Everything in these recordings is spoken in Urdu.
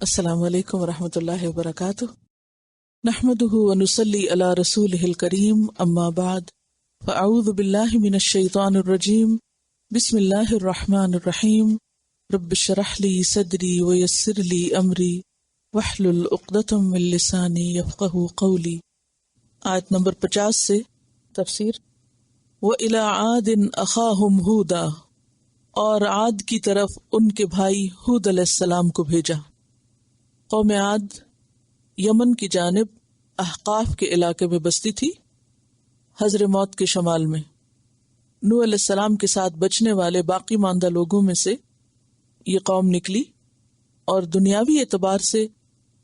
السلام علیکم ورحمۃ اللہ وبرکاتہ، نحمده ونصلی علی رسولہ الکریم، اما بعد فاعوذ باللہ من الشیطان الرجیم، بسم اللہ الرحمن الرحیم، رب اشرح لی صدری ویسر لی امری واحلل عقدۃ من لسانی یفقہوا قولی۔ آیت نمبر 50 سے تفسیر۔ وَإِلَىٰ عَادٍ أَخَاهُمْ هُودًا، اور عاد کی طرف ان کے بھائی ہود علیہ السلام کو بھیجا۔ قوم عاد یمن کی جانب احقاف کے علاقے میں بستی تھی، حضر موت کے شمال میں۔ نوح علیہ السلام کے ساتھ بچنے والے باقی ماندہ لوگوں میں سے یہ قوم نکلی اور دنیاوی اعتبار سے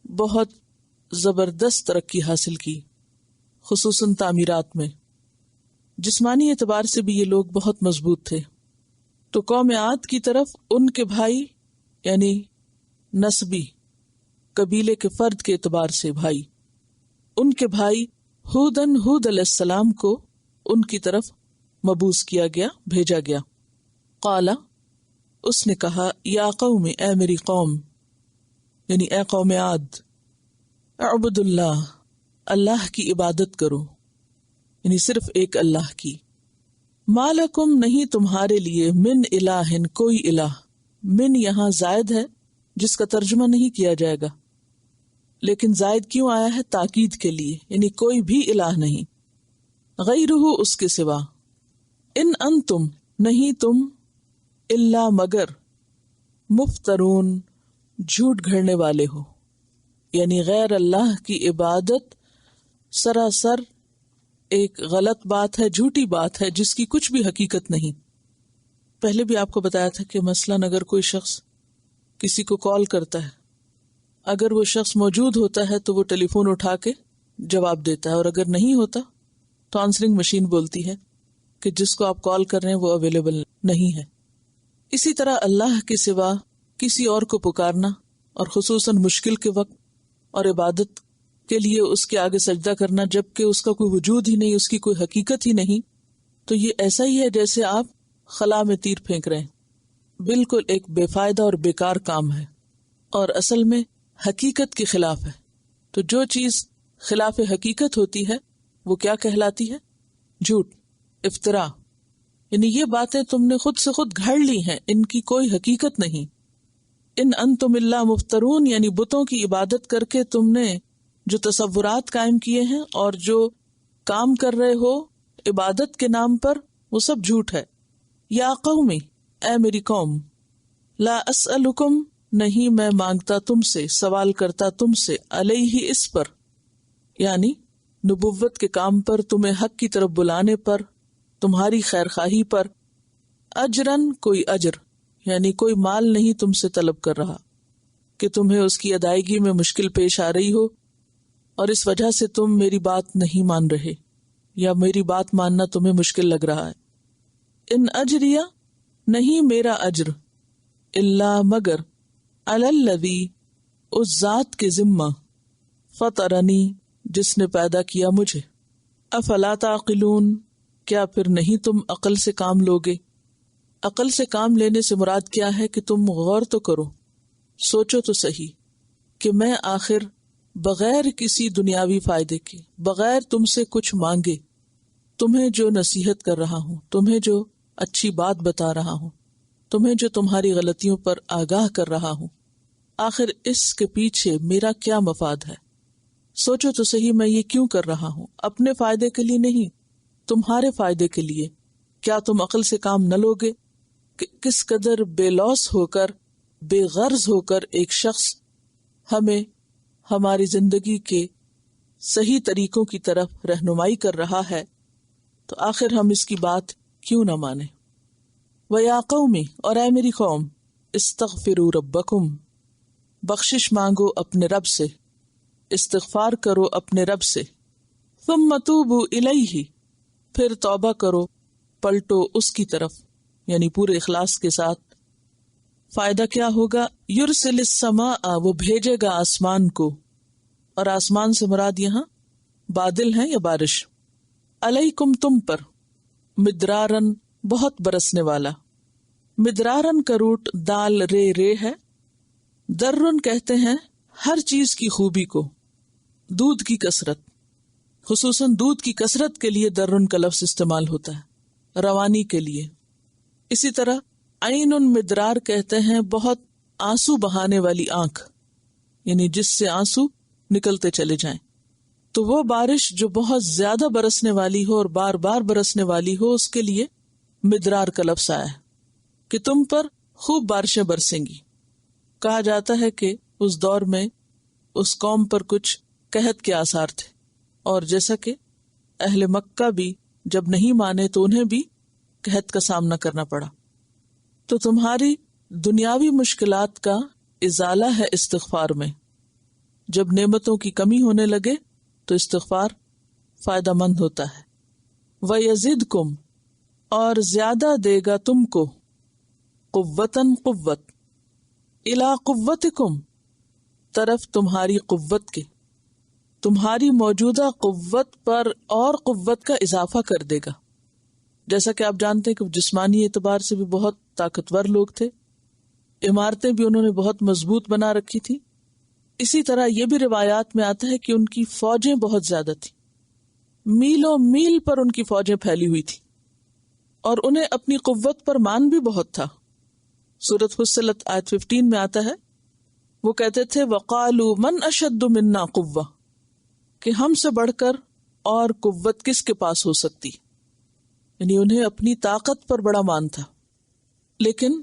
بہت زبردست ترقی حاصل کی، خصوصاً تعمیرات میں۔ جسمانی اعتبار سے بھی یہ لوگ بہت مضبوط تھے۔ تو قوم عاد کی طرف ان کے بھائی، یعنی نسبی قبیلے کے فرد کے اعتبار سے بھائی، ان کے بھائی ہود علیہ السلام کو ان کی طرف مبعوث کیا گیا، بھیجا گیا۔ قال، اس نے کہا، یا قوم، اے میری قوم، یعنی اے قوم عاد، اعبد اللہ، اللہ کی عبادت کرو، یعنی صرف ایک اللہ کی۔ ما لکم، نہیں تمہارے لیے، من الہ، کوئی الہ۔ من یہاں زائد ہے جس کا ترجمہ نہیں کیا جائے گا، لیکن زائد کیوں آیا ہے؟ تاکید کے لیے، یعنی کوئی بھی الہ نہیں، غیرہ، اس کے سوا۔ ان انتم، نہیں تم، الا مگر، مفترون، جھوٹ گھڑنے والے ہو، یعنی غیر اللہ کی عبادت سراسر ایک غلط بات ہے، جھوٹی بات ہے جس کی کچھ بھی حقیقت نہیں۔ پہلے بھی آپ کو بتایا تھا کہ مثلاً اگر کوئی شخص کسی کو کال کرتا ہے، اگر وہ شخص موجود ہوتا ہے تو وہ ٹیلی فون اٹھا کے جواب دیتا ہے، اور اگر نہیں ہوتا تو آنسرنگ مشین بولتی ہے کہ جس کو آپ کال کر رہے ہیں وہ اویلیبل نہیں ہے۔ اسی طرح اللہ کے سوا کسی اور کو پکارنا، اور خصوصاً مشکل کے وقت اور عبادت کے لیے اس کے آگے سجدہ کرنا جبکہ اس کا کوئی وجود ہی نہیں، اس کی کوئی حقیقت ہی نہیں، تو یہ ایسا ہی ہے جیسے آپ خلا میں تیر پھینک رہے ہیں، بالکل ایک بے فائدہ اور بیکار کام ہے، اور اصل میں حقیقت کے خلاف ہے۔ تو جو چیز خلاف حقیقت ہوتی ہے وہ کیا کہلاتی ہے؟ جھوٹ، افتراء، یعنی یہ باتیں تم نے خود سے خود گھڑ لی ہیں، ان کی کوئی حقیقت نہیں۔ ان انتم الا مفترون، یعنی بتوں کی عبادت کر کے تم نے جو تصورات قائم کیے ہیں اور جو کام کر رہے ہو عبادت کے نام پر، وہ سب جھوٹ ہے۔ یا قومی، اے میری قوم، لا اسألکم، نہیں میں مانگتا تم سے، سوال کرتا تم سے، علیہ، اس پر، یعنی نبوت کے کام پر، تمہیں حق کی طرف بلانے پر، تمہاری خیر خواہی پر، اجرن، کوئی اجر، یعنی کوئی مال نہیں تم سے طلب کر رہا کہ تمہیں اس کی ادائیگی میں مشکل پیش آ رہی ہو اور اس وجہ سے تم میری بات نہیں مان رہے یا میری بات ماننا تمہیں مشکل لگ رہا ہے۔ ان اجریہ، نہیں میرا اجر، الا مگر، علی الذی، اس ذات کے ذمہ، فطرنی، جس نے پیدا کیا مجھے۔ افلا تعقلون، کیا پھر نہیں تم عقل سے کام لوگے؟ عقل سے کام لینے سے مراد کیا ہے کہ تم غور تو کرو، سوچو تو صحیح کہ میں آخر بغیر کسی دنیاوی فائدے کے، بغیر تم سے کچھ مانگے، تمہیں جو نصیحت کر رہا ہوں، تمہیں جو اچھی بات بتا رہا ہوں، تمہیں جو تمہاری غلطیوں پر آگاہ کر رہا ہوں، آخر اس کے پیچھے میرا کیا مفاد ہے؟ سوچو تو صحیح، میں یہ کیوں کر رہا ہوں؟ اپنے فائدے کے لیے نہیں، تمہارے فائدے کے لیے۔ کیا تم عقل سے کام نہ لوگے کہ کس قدر بے لوث ہو کر، بے غرض ہو کر ایک شخص ہمیں ہماری زندگی کے صحیح طریقوں کی طرف رہنمائی کر رہا ہے، تو آخر ہم اس کی بات کیوں نہ مانیں؟ وَيَا قَوْمِ، اور اے میری قوم، اسْتَغْفِرُوا رَبَّكُمْ، بخشش مانگو اپنے رب سے، استغفار کرو اپنے رب سے، ثُمَّ تُوبُوا إِلَيْهِ، پھر توبہ کرو، پلٹو اس کی طرف، یعنی پورے اخلاص کے ساتھ۔ فائدہ کیا ہوگا؟ یرسل السماء، وہ بھیجے گا آسمان کو، اور آسمان سے مراد یہاں بادل ہیں یا بارش، علیکم، تم پر، مدرارن، بہت برسنے والا۔ مدرارن کا روٹ دال رے ہے، درن کہتے ہیں ہر چیز کی خوبی کو، دودھ کی کثرت، خصوصاً دودھ کی کثرت کے لیے درن کا لفظ استعمال ہوتا ہے، روانی کے لیے۔ اسی طرح عین مدرار کہتے ہیں بہت آنسو بہانے والی آنکھ، یعنی جس سے آنسو نکلتے چلے جائیں۔ تو وہ بارش جو بہت زیادہ برسنے والی ہو اور بار بار برسنے والی ہو، اس کے لیے مدرار کا لفظ آیا ہے کہ تم پر خوب بارشیں برسیں گی۔ کہا جاتا ہے کہ اس دور میں اس قوم پر کچھ قحط کے آثار تھے، اور جیسا کہ اہل مکہ بھی جب نہیں مانے تو انہیں بھی قحط کا سامنا کرنا پڑا۔ تو تمہاری دنیاوی مشکلات کا ازالہ ہے استغفار میں۔ جب نعمتوں کی کمی ہونے لگے تو استغفار فائدہ مند ہوتا ہے۔ وَيَزِدْكُمْ، اور زیادہ دے گا تم کو، قوتاً قوت، اِلَىٰ قُوَّتِكُمْ، طرف تمہاری قوت کے، تمہاری موجودہ قوت پر اور قوت کا اضافہ کر دے گا۔ جیسا کہ آپ جانتے ہیں کہ جسمانی اعتبار سے بھی بہت طاقتور لوگ تھے، عمارتیں بھی انہوں نے بہت مضبوط بنا رکھی تھی۔ اسی طرح یہ بھی روایات میں آتا ہے کہ ان کی فوجیں بہت زیادہ تھیں، میلوں میل پر ان کی فوجیں پھیلی ہوئی تھی، اور انہیں اپنی قوت پر مان بھی بہت تھا۔ سورۃ فصلت آیت 15 میں آتا ہے، وہ کہتے تھے وَقَالُوا مَنْ أَشَدُّ مِنَّا قُوَّةً، کہ ہم سے بڑھ کر اور قوت کس کے پاس ہو سکتی، یعنی انہیں اپنی طاقت پر بڑا مان تھا۔ لیکن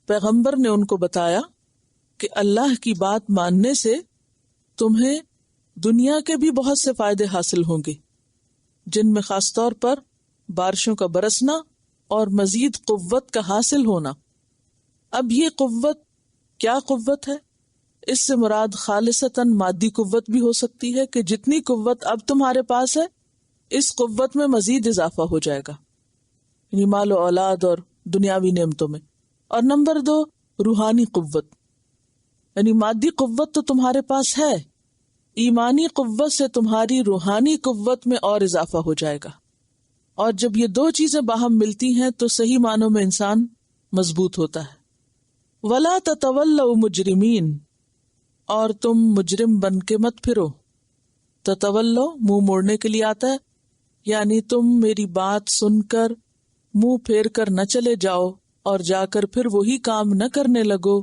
پیغمبر نے ان کو بتایا کہ اللہ کی بات ماننے سے تمہیں دنیا کے بھی بہت سے فائدے حاصل ہوں گے، جن میں خاص طور پر بارشوں کا برسنا اور مزید قوت کا حاصل ہونا۔ اب یہ قوت کیا قوت ہے؟ اس سے مراد خالصتاً مادی قوت بھی ہو سکتی ہے کہ جتنی قوت اب تمہارے پاس ہے اس قوت میں مزید اضافہ ہو جائے گا، یعنی مال و اولاد اور دنیاوی نعمتوں میں۔ اور نمبر 2، روحانی قوت، یعنی مادی قوت تو تمہارے پاس ہے، ایمانی قوت سے تمہاری روحانی قوت میں اور اضافہ ہو جائے گا۔ اور جب یہ دو چیزیں باہم ملتی ہیں تو صحیح معنوں میں انسان مضبوط ہوتا ہے۔ وَلَا تَتَوَلَّوْا مُجْرِمِينَ، اور تم مجرم بن کے مت پھرو۔ تتولو منہ موڑنے کے لیے آتا ہے، یعنی تم میری بات سن کر منہ پھیر کر نہ چلے جاؤ اور جا کر پھر وہی کام نہ کرنے لگو،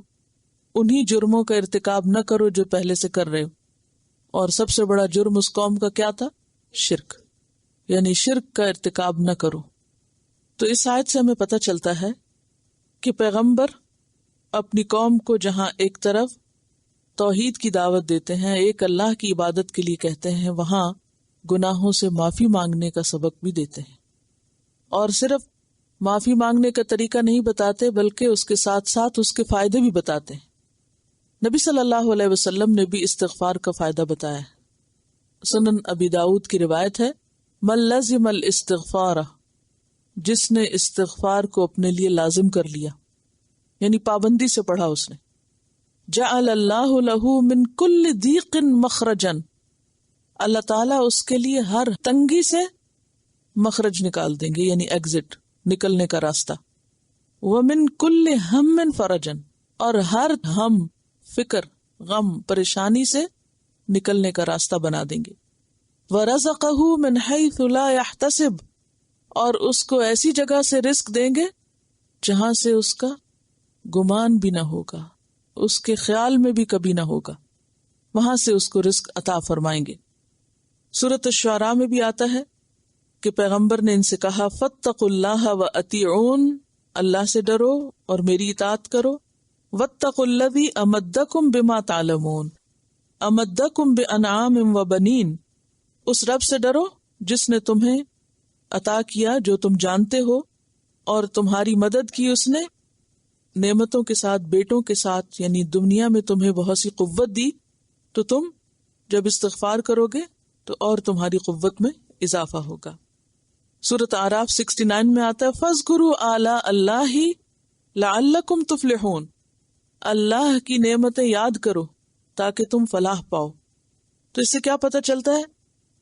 انہی جرموں کا ارتکاب نہ کرو جو پہلے سے کر رہے ہو۔ اور سب سے بڑا جرم اس قوم کا کیا تھا؟ شرک، یعنی شرک کا ارتکاب نہ کرو۔ تو اس آیت سے ہمیں پتہ چلتا ہے کہ پیغمبر اپنی قوم کو جہاں ایک طرف توحید کی دعوت دیتے ہیں، ایک اللہ کی عبادت کے لیے کہتے ہیں، وہاں گناہوں سے معافی مانگنے کا سبق بھی دیتے ہیں، اور صرف معافی مانگنے کا طریقہ نہیں بتاتے بلکہ اس کے ساتھ ساتھ اس کے فائدے بھی بتاتے ہیں۔ نبی صلی اللہ علیہ وسلم نے بھی استغفار کا فائدہ بتایا ہے۔ سنن ابی داؤد کی روایت ہے، من لزم الاستغفار، جس نے استغفار کو اپنے لیے لازم کر لیا، یعنی پابندی سے پڑھا اس نے، جعل اللہ لہ من کل ضیق مخرجا، اللہ تعالیٰ اس کے لیے ہر تنگی سے مخرج نکال دیں گے، یعنی ایگزٹ، نکلنے کا راستہ۔ ومن کل ہم فرجا، اور ہر ہم، فکر، غم، پریشانی سے نکلنے کا راستہ بنا دیں گے۔ ورزقہ من حیث لا یحتسب، اور اس کو ایسی جگہ سے رزق دیں گے جہاں سے اس کا گمان بھی نہ ہوگا، اس کے خیال میں بھی کبھی نہ ہوگا، وہاں سے اس کو رزق عطا فرمائیں گے۔ سورۃ الشعراء میں بھی آتا ہے کہ پیغمبر نے ان سے کہا، فاتقوا اللہ واطیعون، اللہ سے ڈرو اور میری اطاعت کرو۔ واتقوا الذی امدکم بما تعلمون، امدکم بانعام وبنین، اس رب سے ڈرو جس نے تمہیں عطا کیا جو تم جانتے ہو، اور تمہاری مدد کی اس نے نعمتوں کے ساتھ، بیٹوں کے ساتھ، یعنی دنیا میں تمہیں بہت سی قوت دی، تو تم جب استغفار کرو گے تو اور تمہاری قوت میں اضافہ ہوگا۔ سورۃ اعراف 69 میں آتا ہے، فاذکروا آلاء اللہ لعلکم تفلحون، اللہ کی نعمتیں یاد کرو تاکہ تم فلاح پاؤ۔ تو اس سے کیا پتہ چلتا ہے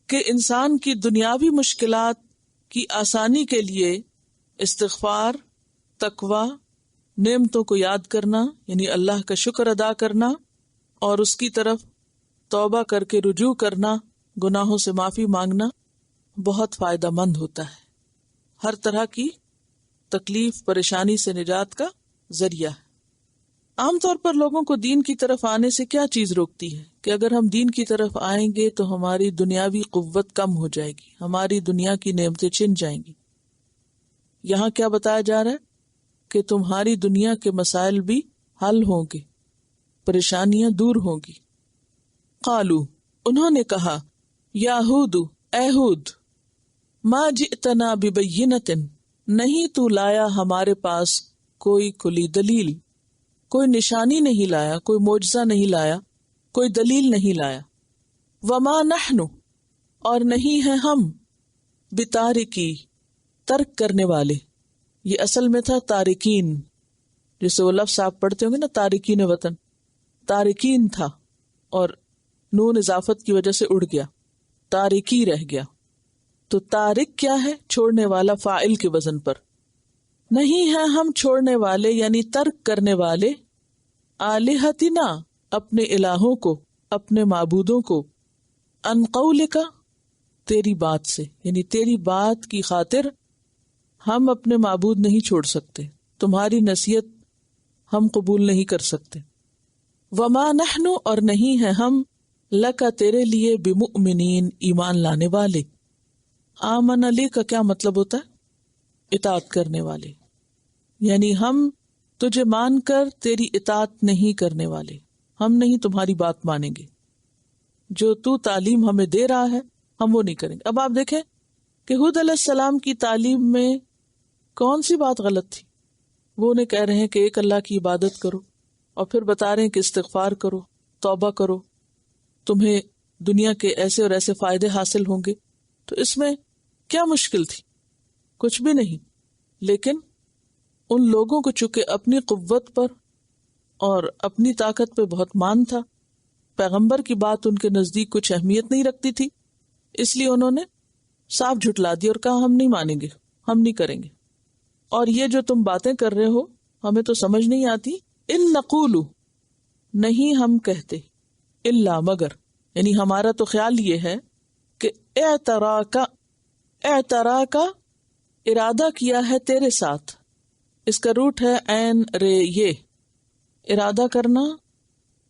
کہ انسان کی دنیاوی مشکلات کی آسانی کے لیے استغفار، تقوی، نعمتوں کو یاد کرنا یعنی اللہ کا شکر ادا کرنا اور اس کی طرف توبہ کر کے رجوع کرنا، گناہوں سے معافی مانگنا بہت فائدہ مند ہوتا ہے، ہر طرح کی تکلیف پریشانی سے نجات کا ذریعہ ہے۔ عام طور پر لوگوں کو دین کی طرف آنے سے کیا چیز روکتی ہے کہ اگر ہم دین کی طرف آئیں گے تو ہماری دنیاوی قوت کم ہو جائے گی، ہماری دنیا کی نعمتیں چھن جائیں گی۔ یہاں کیا بتایا جا رہا ہے کہ تمہاری دنیا کے مسائل بھی حل ہوں گے، پریشانیاں دور ہوں گی۔ قالو، انہوں نے کہا، یا ہود، اے ہود، ما جئتنا ببینۃ، نہیں تو لایا ہمارے پاس کوئی کھلی دلیل، کوئی نشانی نہیں لایا، کوئی معجزہ نہیں لایا، کوئی دلیل نہیں لایا۔ وما نحن، اور نہیں ہیں ہم، بتارکی، ترک کرنے والے، یہ اصل میں تھا تارکین، جسے وہ لفظ آپ پڑھتے ہوں گے نا تارکین وطن، تارکین تھا اور نون اضافت کی وجہ سے اڑ گیا، تارکی رہ گیا۔ تو تارک کیا ہے؟ چھوڑنے والا، فاعل کے وزن پر۔ نہیں ہیں ہم چھوڑنے والے یعنی ترک کرنے والے، آلہتنا، اپنے الہوں کو، اپنے معبودوں کو، ان قولک، تیری بات سے، یعنی تیری بات کی خاطر ہم اپنے معبود نہیں چھوڑ سکتے، تمہاری نصیحت ہم قبول نہیں کر سکتے۔ وما نحن، اور نہیں ہیں ہم، لک، تیرے لیے، بمؤمنین، ایمان لانے والے۔ آمن علی کا کیا مطلب ہوتا ہے؟ اطاعت کرنے والے، یعنی ہم تجھے مان کر تیری اطاعت نہیں کرنے والے، ہم نہیں تمہاری بات مانیں گے، جو تو تعلیم ہمیں دے رہا ہے ہم وہ نہیں کریں گے۔ اب آپ دیکھیں کہ ہود علیہ السلام کی تعلیم میں کون سی بات غلط تھی؟ وہ انہیں کہہ رہے ہیں کہ ایک اللہ کی عبادت کرو، اور پھر بتا رہے ہیں کہ استغفار کرو، توبہ کرو، تمہیں دنیا کے ایسے اور ایسے فائدے حاصل ہوں گے۔ تو اس میں کیا مشکل تھی؟ کچھ بھی نہیں۔ لیکن ان لوگوں کو چونکہ اپنی قوت پر اور اپنی طاقت پہ بہت مان تھا، پیغمبر کی بات ان کے نزدیک کچھ اہمیت نہیں رکھتی تھی، اس لیے انہوں نے صاف جھٹلا دی اور کہا ہم نہیں مانیں گے، ہم نہیں کریں گے، اور یہ جو تم باتیں کر رہے ہو ہمیں تو سمجھ نہیں آتی۔ ان نقول، نہیں ہم کہتے، الا، مگر، یعنی ہمارا تو خیال یہ ہے کہ اعترا کا ارادہ کیا ہے تیرے ساتھ، اس کا روٹ ہے عین رے یہ، ارادہ کرنا،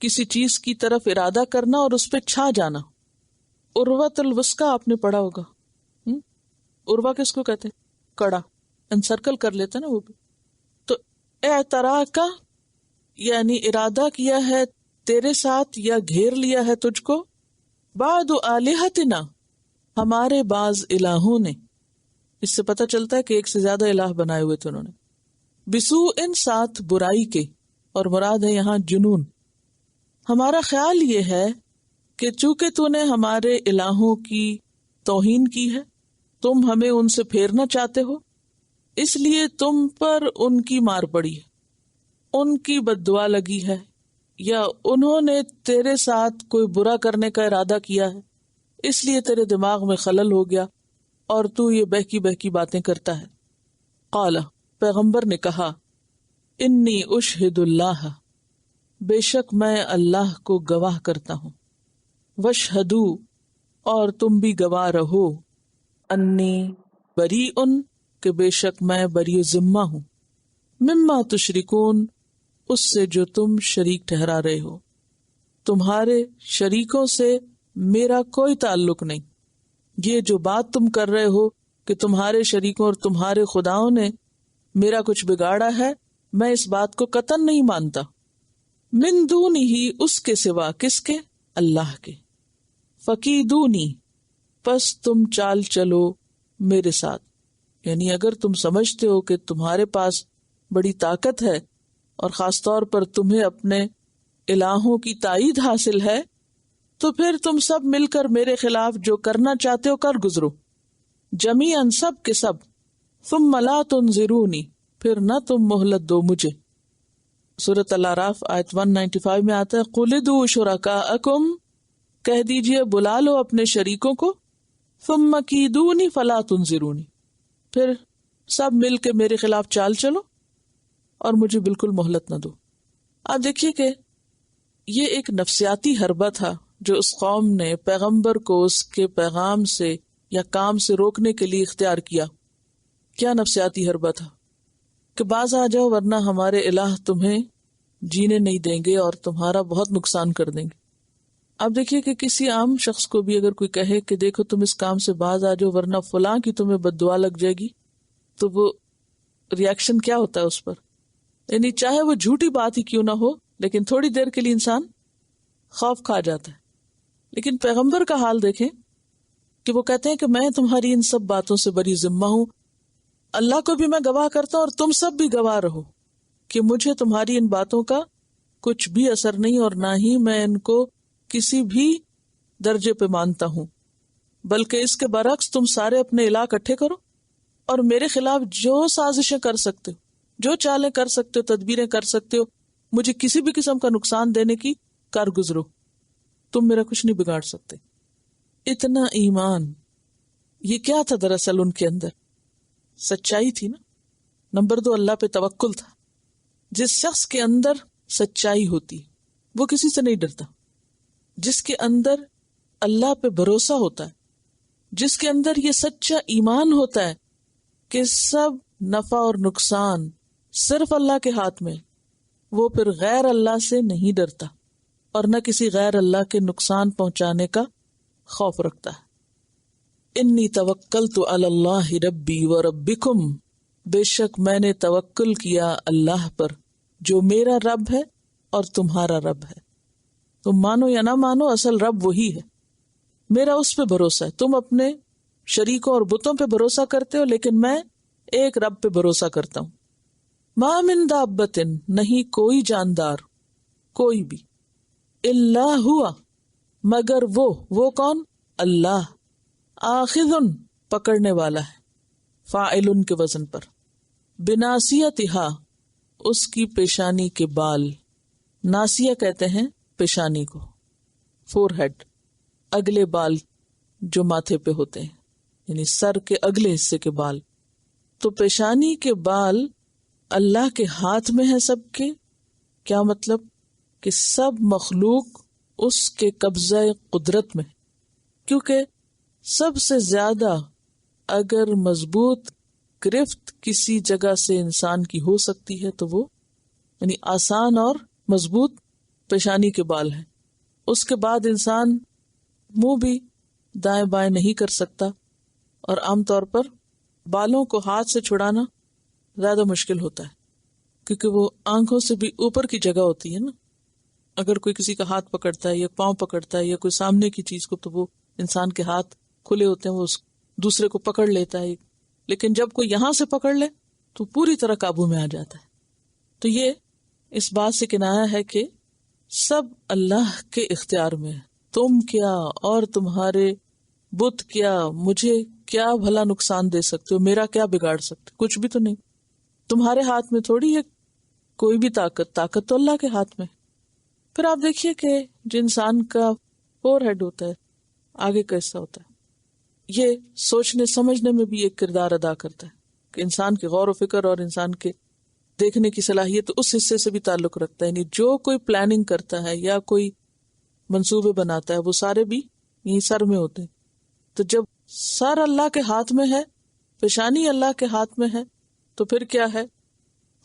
کسی چیز کی طرف ارادہ کرنا اور اس پہ چھا جانا۔ عروۃ الوثقی آپ نے پڑھا ہوگا، عروہ کس کو کہتے ہیں؟ کڑا، انسرکل کر لیتے نا وہ بھی۔ تو اعترا کا یعنی ارادہ کیا ہے تیرے ساتھ یا گھیر لیا ہے تجھ کو، بعد آلہتنا، ہمارے بعض الہوں نے، اس سے پتہ چلتا ہے کہ ایک سے زیادہ الہ بنائے ہوئے تھے انہوں نے، بسوء، ساتھ برائی کے، اور مراد ہے یہاں جنون۔ ہمارا خیال یہ ہے کہ چونکہ تو نے ہمارے الہوں کی توہین کی ہے، تم ہمیں ان سے پھیرنا چاہتے ہو، اس لیے تم پر ان کی مار پڑی ہے، ان کی بد دعا لگی ہے، یا انہوں نے تیرے ساتھ کوئی برا کرنے کا ارادہ کیا ہے، اس لیے تیرے دماغ میں خلل ہو گیا اور تو یہ بہکی بہکی باتیں کرتا ہے۔ قال، پیغمبر نے کہا، انی اشہد اللہ، بے شک میں اللہ کو گواہ کرتا ہوں، واشہدو، اور تم بھی گواہ رہو، انی بریء، کہ بے شک میں بری ذمہ ہوں، مما تشرکون، اس سے جو تم شریک ٹھہرا رہے ہو، تمہارے شریکوں سے میرا کوئی تعلق نہیں۔ یہ جو بات تم کر رہے ہو کہ تمہارے شریکوں اور تمہارے خداؤں نے میرا کچھ بگاڑا ہے، میں اس بات کو قطعاً نہیں مانتا۔ من دونہ، اس کے سوا، کس کے؟ اللہ کے۔ فکیدونی، پس تم چال چلو میرے ساتھ، یعنی اگر تم سمجھتے ہو کہ تمہارے پاس بڑی طاقت ہے اور خاص طور پر تمہیں اپنے الہوں کی تائید حاصل ہے، تو پھر تم سب مل کر میرے خلاف جو کرنا چاہتے ہو کر گزرو، جمیعاً، سب کے سب، ثم لا تنظرونی، پھر نہ تم مہلت دو مجھے۔ سورۃ الاعراف آیت 195 میں آتا ہے، قل ادعوا شرکاءکم، کہہ دیجئے بلا لو اپنے شریکوں کو، ثم کیدونی فلا تنظرونی، پھر سب مل کے میرے خلاف چال چلو اور مجھے بالکل مہلت نہ دو. آپ دیکھیے کہ یہ ایک نفسیاتی حربہ تھا جو اس قوم نے پیغمبر کو اس کے پیغام سے یا کام سے روکنے کے لیے اختیار کیا. کیا نفسیاتی حربہ تھا کہ باز آ جاؤ ورنہ ہمارے الہ تمہیں جینے نہیں دیں گے اور تمہارا بہت نقصان کر دیں گے. اب دیکھیے کہ کسی عام شخص کو بھی اگر کوئی کہے کہ دیکھو تم اس کام سے باز آ جاؤ ورنہ فلاں کی تمہیں بد دعا لگ جائے گی، تو وہ ریاکشن کیا ہوتا ہے اس پر؟ یعنی چاہے وہ جھوٹی بات ہی کیوں نہ ہو لیکن تھوڑی دیر کے لیے انسان خوف کھا جاتا ہے. لیکن پیغمبر کا حال دیکھیں کہ وہ کہتے ہیں کہ میں تمہاری ان سب باتوں سے بری ذمہ ہوں، اللہ کو بھی میں گواہ کرتا ہوں اور تم سب بھی گواہ رہو کہ مجھے تمہاری ان باتوں کا کچھ بھی اثر نہیں اور نہ ہی میں ان کو کسی بھی درجے پہ مانتا ہوں، بلکہ اس کے برعکس تم سارے اپنے الہ اکٹھے کرو اور میرے خلاف جو سازشیں کر سکتے ہو، جو چالیں کر سکتے ہو، تدبیریں کر سکتے ہو، مجھے کسی بھی قسم کا نقصان دینے کی کر گزرو، تم میرا کچھ نہیں بگاڑ سکتے. اتنا ایمان، یہ کیا تھا دراصل ان کے اندر؟ سچائی تھی نا. نمبر 2 اللہ پہ توکل تھا. جس شخص کے اندر سچائی ہوتی وہ کسی سے نہیں ڈرتا، جس کے اندر اللہ پہ بھروسہ ہوتا ہے، جس کے اندر یہ سچا ایمان ہوتا ہے کہ سب نفع اور نقصان صرف اللہ کے ہاتھ میں، وہ پھر غیر اللہ سے نہیں ڈرتا اور نہ کسی غیر اللہ کے نقصان پہنچانے کا خوف رکھتا ہے. انی توکلت علی اللہ ربی و ربکم، بے شک میں نے توکل کیا اللہ پر جو میرا رب ہے اور تمہارا رب ہے. تم مانو یا نہ مانو اصل رب وہی ہے. میرا اس پہ بھروسہ ہے. تم اپنے شریکوں اور بتوں پہ بھروسہ کرتے ہو لیکن میں ایک رب پہ بھروسہ کرتا ہوں. ما من دابۃ، نہیں کوئی جاندار، کوئی بھی، الا ہوا، مگر وہ کون؟ اللہ، آخذ پکڑنے والا ہے، فاعل کے وزن پر، بناصیتہا اس کی پیشانی کے بال. ناسیہ کہتے ہیں پیشانی کو، فور ہیڈ، اگلے بال جو ماتھے پہ ہوتے ہیں، یعنی سر کے اگلے حصے کے بال. تو پیشانی کے بال اللہ کے ہاتھ میں ہے سب کے. کیا مطلب؟ کہ سب مخلوق اس کے قبضہ قدرت میں، کیونکہ سب سے زیادہ اگر مضبوط گرفت کسی جگہ سے انسان کی ہو سکتی ہے تو وہ یعنی آسان اور مضبوط پیشانی کے بال ہیں. اس کے بعد انسان منہ بھی دائیں بائیں نہیں کر سکتا، اور عام طور پر بالوں کو ہاتھ سے چھڑانا زیادہ مشکل ہوتا ہے کیونکہ وہ آنکھوں سے بھی اوپر کی جگہ ہوتی ہے نا. اگر کوئی کسی کا ہاتھ پکڑتا ہے یا پاؤں پکڑتا ہے یا کوئی سامنے کی چیز کو، تو وہ انسان کے ہاتھ کھلے ہوتے ہیں، وہ اس دوسرے کو پکڑ لیتا ہے. لیکن جب کوئی یہاں سے پکڑ لے تو پوری طرح قابو میں آ جاتا ہے. تو یہ اس بات سے کنایا ہے کہ سب اللہ کے اختیار میں ہے. تم کیا اور تمہارے بت کیا مجھے کیا بھلا نقصان دے سکتے ہو، میرا کیا بگاڑ سکتے؟ کچھ بھی تو نہیں. تمہارے ہاتھ میں تھوڑی ہے کوئی بھی طاقت تو اللہ کے ہاتھ میں. پھر آپ دیکھیے کہ جو انسان کا فور ہیڈ ہوتا ہے، آگے کا حصہ ہوتا ہے، یہ سوچنے سمجھنے میں بھی ایک کردار ادا کرتا ہے کہ انسان کے غور و فکر اور انسان کے دیکھنے کی صلاحیت اس حصے سے بھی تعلق رکھتا ہے. یعنی جو کوئی پلاننگ کرتا ہے یا کوئی منصوبے بناتا ہے وہ سارے بھی یہیں سر میں ہوتے ہیں. تو جب سر اللہ کے ہاتھ میں ہے، پیشانی اللہ کے ہاتھ میں ہے، تو پھر کیا ہے؟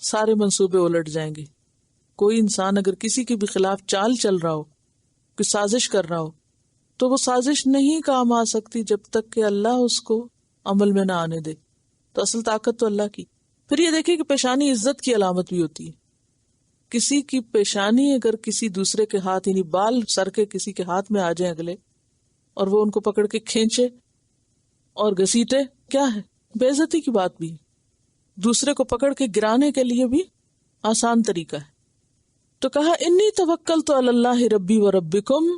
سارے منصوبے الٹ جائیں گے. کوئی انسان اگر کسی کے بھی خلاف چال چل رہا ہو، کوئی سازش کر رہا ہو، تو وہ سازش نہیں کام آ سکتی جب تک کہ اللہ اس کو عمل میں نہ آنے دے. تو اصل طاقت تو اللہ کی. پھر یہ دیکھیں کہ پیشانی عزت کی علامت بھی ہوتی ہے. کسی کی پیشانی اگر کسی دوسرے کے ہاتھ، یعنی بال سر کے کسی کے ہاتھ میں آ جائیں اگلے، اور وہ ان کو پکڑ کے کھینچے اور گھسیٹے، کیا ہے؟ بے عزتی کی بات بھی ہے. دوسرے کو پکڑ کے گرانے کے لیے بھی آسان طریقہ ہے. تو کہا انی توکلت علی اللہ ربی و ربکم،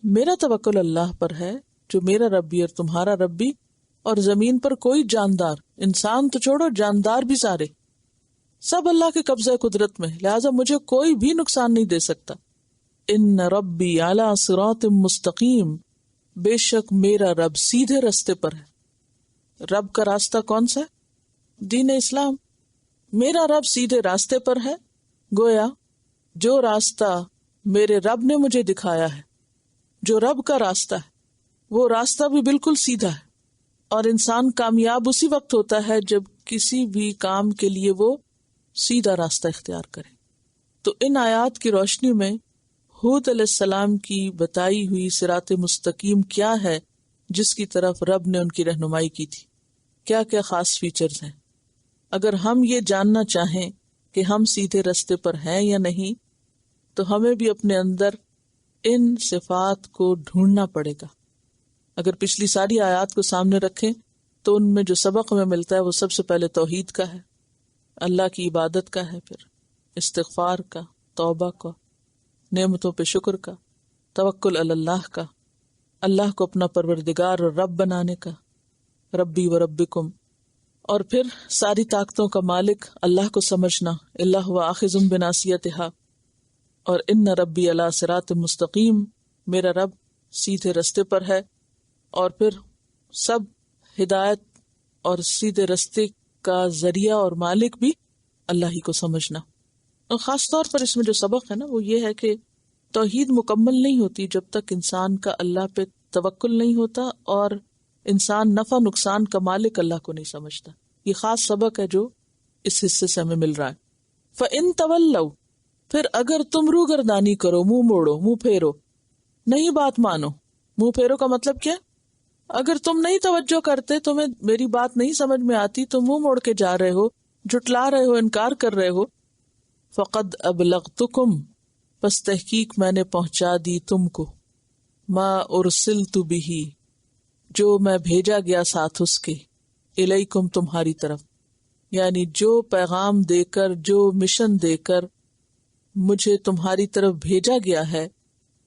میرا توکل اللہ پر ہے جو میرا رب بھی اور تمہارا رب بھی، اور زمین پر کوئی جاندار، انسان تو چھوڑو، جاندار بھی سارے سب اللہ کے قبضہ قدرت میں، لہٰذا مجھے کوئی بھی نقصان نہیں دے سکتا. ان ربی علی صراط مستقیم، بے شک میرا رب سیدھے راستے پر ہے. رب کا راستہ کون سا ہے؟ دین اسلام. میرا رب سیدھے راستے پر ہے، گویا جو راستہ میرے رب نے مجھے دکھایا ہے، جو رب کا راستہ ہے وہ راستہ بھی بالکل سیدھا ہے، اور انسان کامیاب اسی وقت ہوتا ہے جب کسی بھی کام کے لیے وہ سیدھا راستہ اختیار کرے۔ تو ان آیات کی روشنی میں ہود علیہ السلام کی بتائی ہوئی صراط مستقیم کیا ہے جس کی طرف رب نے ان کی رہنمائی کی تھی، کیا کیا خاص فیچرز ہیں۔ اگر ہم یہ جاننا چاہیں کہ ہم سیدھے راستے پر ہیں یا نہیں، تو ہمیں بھی اپنے اندر ان صفات کو ڈھونڈنا پڑے گا۔ اگر پچھلی ساری آیات کو سامنے رکھیں تو ان میں جو سبق ہمیں ملتا ہے وہ سب سے پہلے توحید کا ہے، اللہ کی عبادت کا ہے، پھر استغفار کا، توبہ کا، نعمتوں پہ شکر کا، توکل علی اللہ کا، اللہ کو اپنا پروردگار اور رب بنانے کا، ربی و ربکم، اور پھر ساری طاقتوں کا مالک اللہ کو سمجھنا، اللہ و آخذ بناصیتہا، اور ان ربی علی صراط مستقیم، میرا رب سیدھے رستے پر ہے، اور پھر سب ہدایت اور سیدھے رستے کا ذریعہ اور مالک بھی اللہ ہی کو سمجھنا۔ اور خاص طور پر اس میں جو سبق ہے نا وہ یہ ہے کہ توحید مکمل نہیں ہوتی جب تک انسان کا اللہ پہ توکل نہیں ہوتا اور انسان نفع نقصان کا مالک اللہ کو نہیں سمجھتا۔ یہ خاص سبق ہے جو اس حصے سے ہمیں مل رہا ہے۔ فَإِن تَوَلَّوْا، پھر اگر تم روگردانی کرو، منہ موڑو، منہ پھیرو، نہیں بات مانو۔ منہ پھیرو کا مطلب کیا؟ اگر تم نہیں توجہ کرتے، تمہیں میری بات نہیں سمجھ میں آتی، تم منہ موڑ کے جا رہے ہو، جھٹلا رہے ہو، انکار کر رہے ہو، فقد ابلغتکم، پس تحقیق میں نے پہنچا دی تم کو، ما ارسلت بہ، جو میں بھیجا گیا ساتھ اس کے، الیکم، تمہاری طرف، یعنی جو پیغام دے کر، جو مشن دے کر مجھے تمہاری طرف بھیجا گیا ہے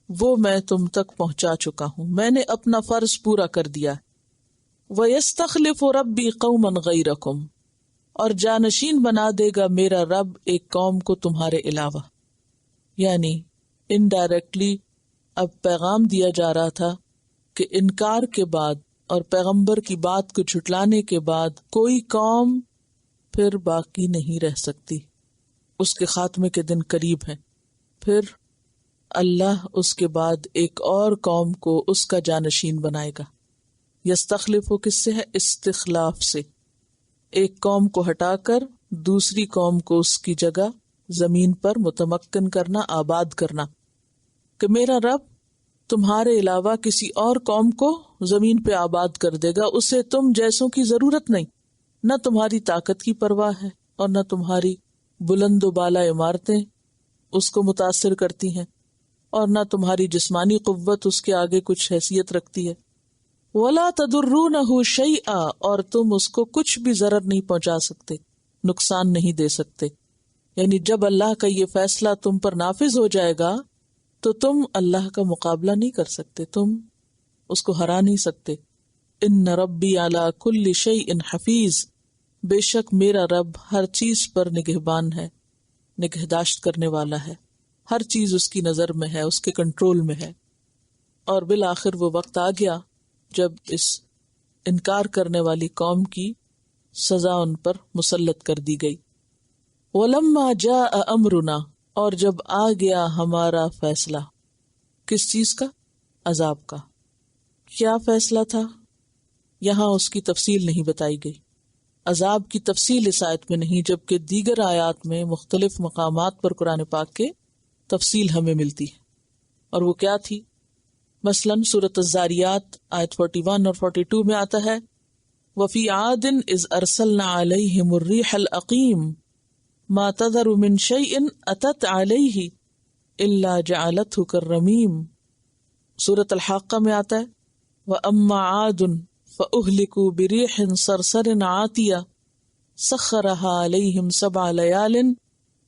وہ میں تم تک پہنچا چکا ہوں، میں نے اپنا فرض پورا کر دیا۔ وَيَسْتَخْلِفُ رَبِّي قَوْمًا غَيْرَكُمْ، اور جانشین بنا دے گا میرا رب ایک قوم کو تمہارے علاوہ، یعنی انڈائریکٹلی اب پیغام دیا جا رہا تھا کہ انکار کے بعد اور پیغمبر کی بات کو جھٹلانے کے بعد کوئی قوم پھر باقی نہیں رہ سکتی، اس کے خاتمے کے دن قریب ہیں۔ پھر اللہ اس کے بعد ایک اور قوم کو اس کا جانشین بنائے گا۔ یستخلف کس سے ہے؟ استخلاف سے، ایک قوم کو ہٹا کر دوسری قوم کو اس کی جگہ زمین پر متمکن کرنا، آباد کرنا، کہ میرا رب تمہارے علاوہ کسی اور قوم کو زمین پہ آباد کر دے گا، اسے تم جیسوں کی ضرورت نہیں، نہ تمہاری طاقت کی پرواہ ہے اور نہ تمہاری بلند و بالا عمارتیں اس کو متاثر کرتی ہیں اور نہ تمہاری جسمانی قوت اس کے آگے کچھ حیثیت رکھتی ہے۔ وَلَا تَضُرُّونَهُ شَيْئًا، اور تم اس کو کچھ بھی ضرر نہیں پہنچا سکتے، نقصان نہیں دے سکتے، یعنی جب اللہ کا یہ فیصلہ تم پر نافذ ہو جائے گا تو تم اللہ کا مقابلہ نہیں کر سکتے، تم اس کو ہرا نہیں سکتے۔ ان ربی علی کل شیء حفیظ، بے شک میرا رب ہر چیز پر نگہبان ہے، نگہداشت کرنے والا ہے، ہر چیز اس کی نظر میں ہے، اس کے کنٹرول میں ہے۔ اور بالآخر وہ وقت آ گیا جب اس انکار کرنے والی قوم کی سزا ان پر مسلط کر دی گئی۔ وَلَمَّا جَاءَ أَمْرُنَا، اور جب آ گیا ہمارا فیصلہ، کس چیز کا؟ عذاب کا۔ کیا فیصلہ تھا؟ یہاں اس کی تفصیل نہیں بتائی گئی، عذاب کی تفصیل اس آیت میں نہیں، جبکہ دیگر آیات میں مختلف مقامات پر قرآن پاک کے تفصیل ہمیں ملتی ہے۔ اور وہ کیا تھی؟ مثلاً سورۃ الزاریات آیت 41 اور 42 میں آتا ہے وَفِي عَادٍ إِذْ أَرْسَلْنَا عَلَيْهِمُ الرِّيحَ الْأَقِيمَ مَا تَذَرُ مِنْ شَيْءٍ أَتَتْ عَلَيْهِ إِلَّا جَعَلَتْهُ كَالرَّمِيمِ۔ سورۃ الحاقہ میں آتا ہے وَأَمَّا عَادٌ فَأُهْلِكُوا بِرِيحٍ صَرْصَرٍ عَاتِيَةٍ سَخَّرَهَا عَلَيْهِمْ 7 لَيَالٍ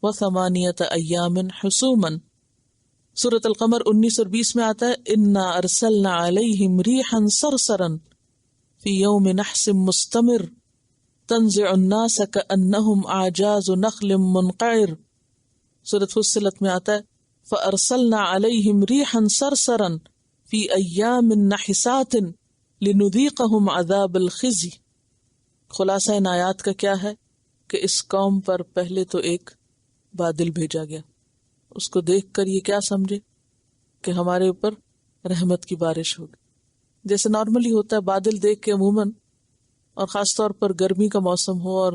و8 أَيَّامٍ حُسُومًا۔ سورۃ القمر 19 اور 20 میں آتا ہے اِنَّا أَرْسَلْنَا عَلَيْهِمْ رِيحًا صَرْصَرًا فِي يَوْمِ نَحْسٍ مُسْتَمِرٍ تَنزِعُ النَّاسَ كَأَنَّهُمْ أَعْجَازُ نَخْلٍ مُنقَعِرٍ۔ سورۃ فصلت میں آتا ہے فَأَرْسَلْنَا عَلَيْهِمْ رِيحًا صَرْصَرًا فِي أَيَّامٍ نَحِسَاتٍ لِنُذِيقَهُمْ عَذَابَ الْخِزْيِ۔ خلاصہ ان آیات کا کیا ہے کہ اس قوم پر پہلے تو ایک بادل بھیجا گیا. اس کو دیکھ کر یہ کیا سمجھے کہ ہمارے اوپر رحمت کی بارش ہوگی. جیسے نارملی ہوتا ہے بادل دیکھ کے عموماً، اور خاص طور پر گرمی کا موسم ہو اور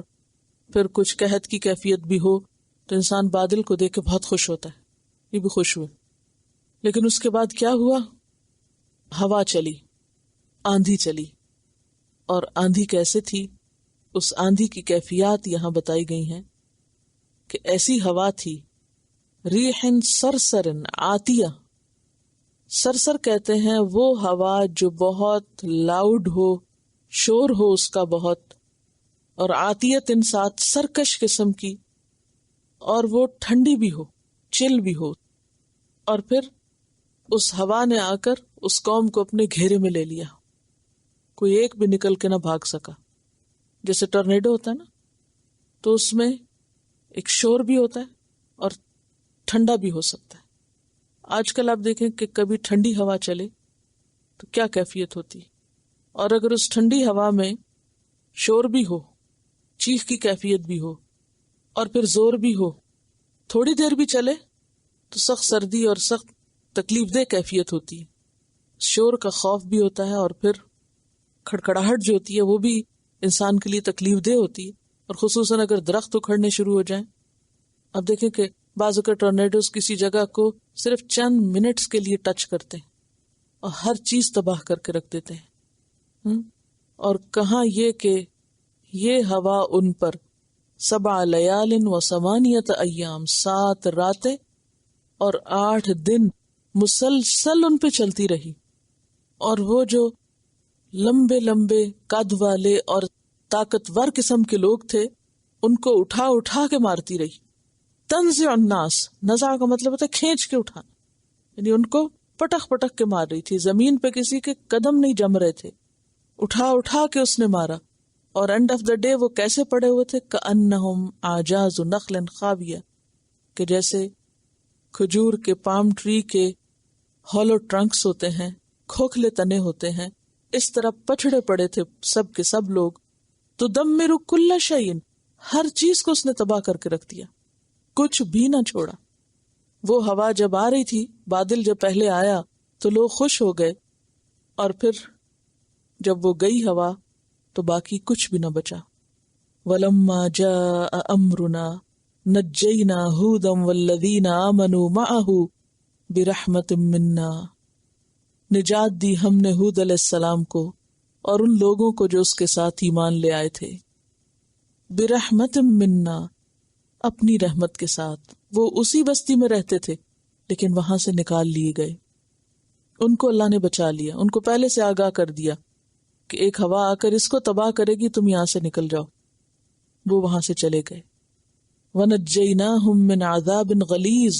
پھر کچھ قحط کی کیفیت بھی ہو تو انسان بادل کو دیکھ کے بہت خوش ہوتا ہے. یہ بھی خوش ہوئے. لیکن اس کے بعد کیا ہوا؟ ہوا چلی، آندھی چلی. اور آندھی کیسے تھی؟ اس آندھی کی کیفیات یہاں بتائی گئی ہیں کہ ایسی ہوا تھی، ریح سرسر عاتیہ. سرسر کہتے ہیں وہ ہوا جو بہت لاؤڈ ہو، شور ہو اس کا بہت، اور عاتیت ساتھ سرکش قسم کی، اور وہ ٹھنڈی بھی ہو، چل بھی ہو. اور پھر اس ہوا نے آ کر اس قوم کو اپنے گھیرے میں لے لیا. کوئی ایک بھی نکل کے نہ بھاگ سکا. جیسے ٹورنیڈو ہوتا ہے نا، تو اس میں ایک شور بھی ہوتا ہے اور ٹھنڈا بھی ہو سکتا ہے. آج کل آپ دیکھیں کہ کبھی ٹھنڈی ہوا چلے تو کیا کیفیت ہوتی ہے، اور اگر اس ٹھنڈی ہوا میں شور بھی ہو، چیخ کی کیفیت بھی ہو، اور پھر زور بھی ہو، تھوڑی دیر بھی چلے تو سخت سردی اور سخت تکلیف دہ کیفیت ہوتی ہے. شور کا خوف بھی ہوتا ہے، اور پھر کھڑکھڑاہٹ جو ہوتی ہے وہ بھی انسان کے لیے تکلیف دہ ہوتی ہے، اور خصوصاً اگر درخت اکھڑنے شروع ہو جائیں. اب دیکھیں کہ بعض اوقات ٹورنیڈوز کسی جگہ کو صرف چند منٹس کے لیے ٹچ کرتے ہیں اور ہر چیز تباہ کر کے رکھ دیتے ہیں. اور کہاں یہ کہ یہ ہوا ان پر 7 لیال و 8 ایام 7 راتیں اور 8 دن مسلسل ان پہ چلتی رہی. اور وہ جو لمبے لمبے قد والے اور طاقتور قسم کے لوگ تھے ان کو اٹھا اٹھا کے مارتی رہی. تنزع الناس، نزع کا مطلب ہوتا ہے کھینچ کے اٹھانا، یعنی ان کو پٹک پٹک کے مار رہی تھی. زمین پہ کسی کے قدم نہیں جم رہے تھے، اٹھا اٹھا کے اس نے مارا. اور اینڈ آف دا ڈے وہ کیسے پڑے ہوئے تھے؟ کأنہم اعجاز نخل خاویہ، کہ جیسے کھجور کے پام ٹری کے ہالو ٹرنکس ہوتے ہیں، کھوکھلے تنے ہوتے ہیں، اس طرح پچھڑے پڑے تھے سب کے سب لوگ. تدمر کل شیء، ہر چیز کو اس نے تباہ کر کے رکھ دیا، کچھ بھی نہ چھوڑا. وہ ہوا جب آ رہی تھی، بادل جب پہلے آیا تو لوگ خوش ہو گئے، اور پھر جب وہ گئی ہوا تو باقی کچھ بھی نہ بچا. وَلَمَّا جَاءَ أَمْرُنَا نَجَّيْنَا هُودًا وَالَّذِينَ آمَنُوا مَعَهُ بِرَحْمَةٍ مِنَّا، نجات دی ہم نے ہود علیہ السلام کو اور ان لوگوں کو جو اس کے ساتھ ایمان لے آئے تھے. بِرَحْمَةٍ مِنَّا، اپنی رحمت کے ساتھ. وہ اسی بستی میں رہتے تھے لیکن وہاں سے نکال لیے گئے. ان کو اللہ نے بچا لیا، ان کو پہلے سے آگاہ کر دیا کہ ایک ہوا آ کر اس کو تباہ کرے گی، تم یہاں سے نکل جاؤ. وہ وہاں سے چلے گئے. وَنَجَّيْنَاهُم مِّنْ عَذَابٍ غَلِيظٍ،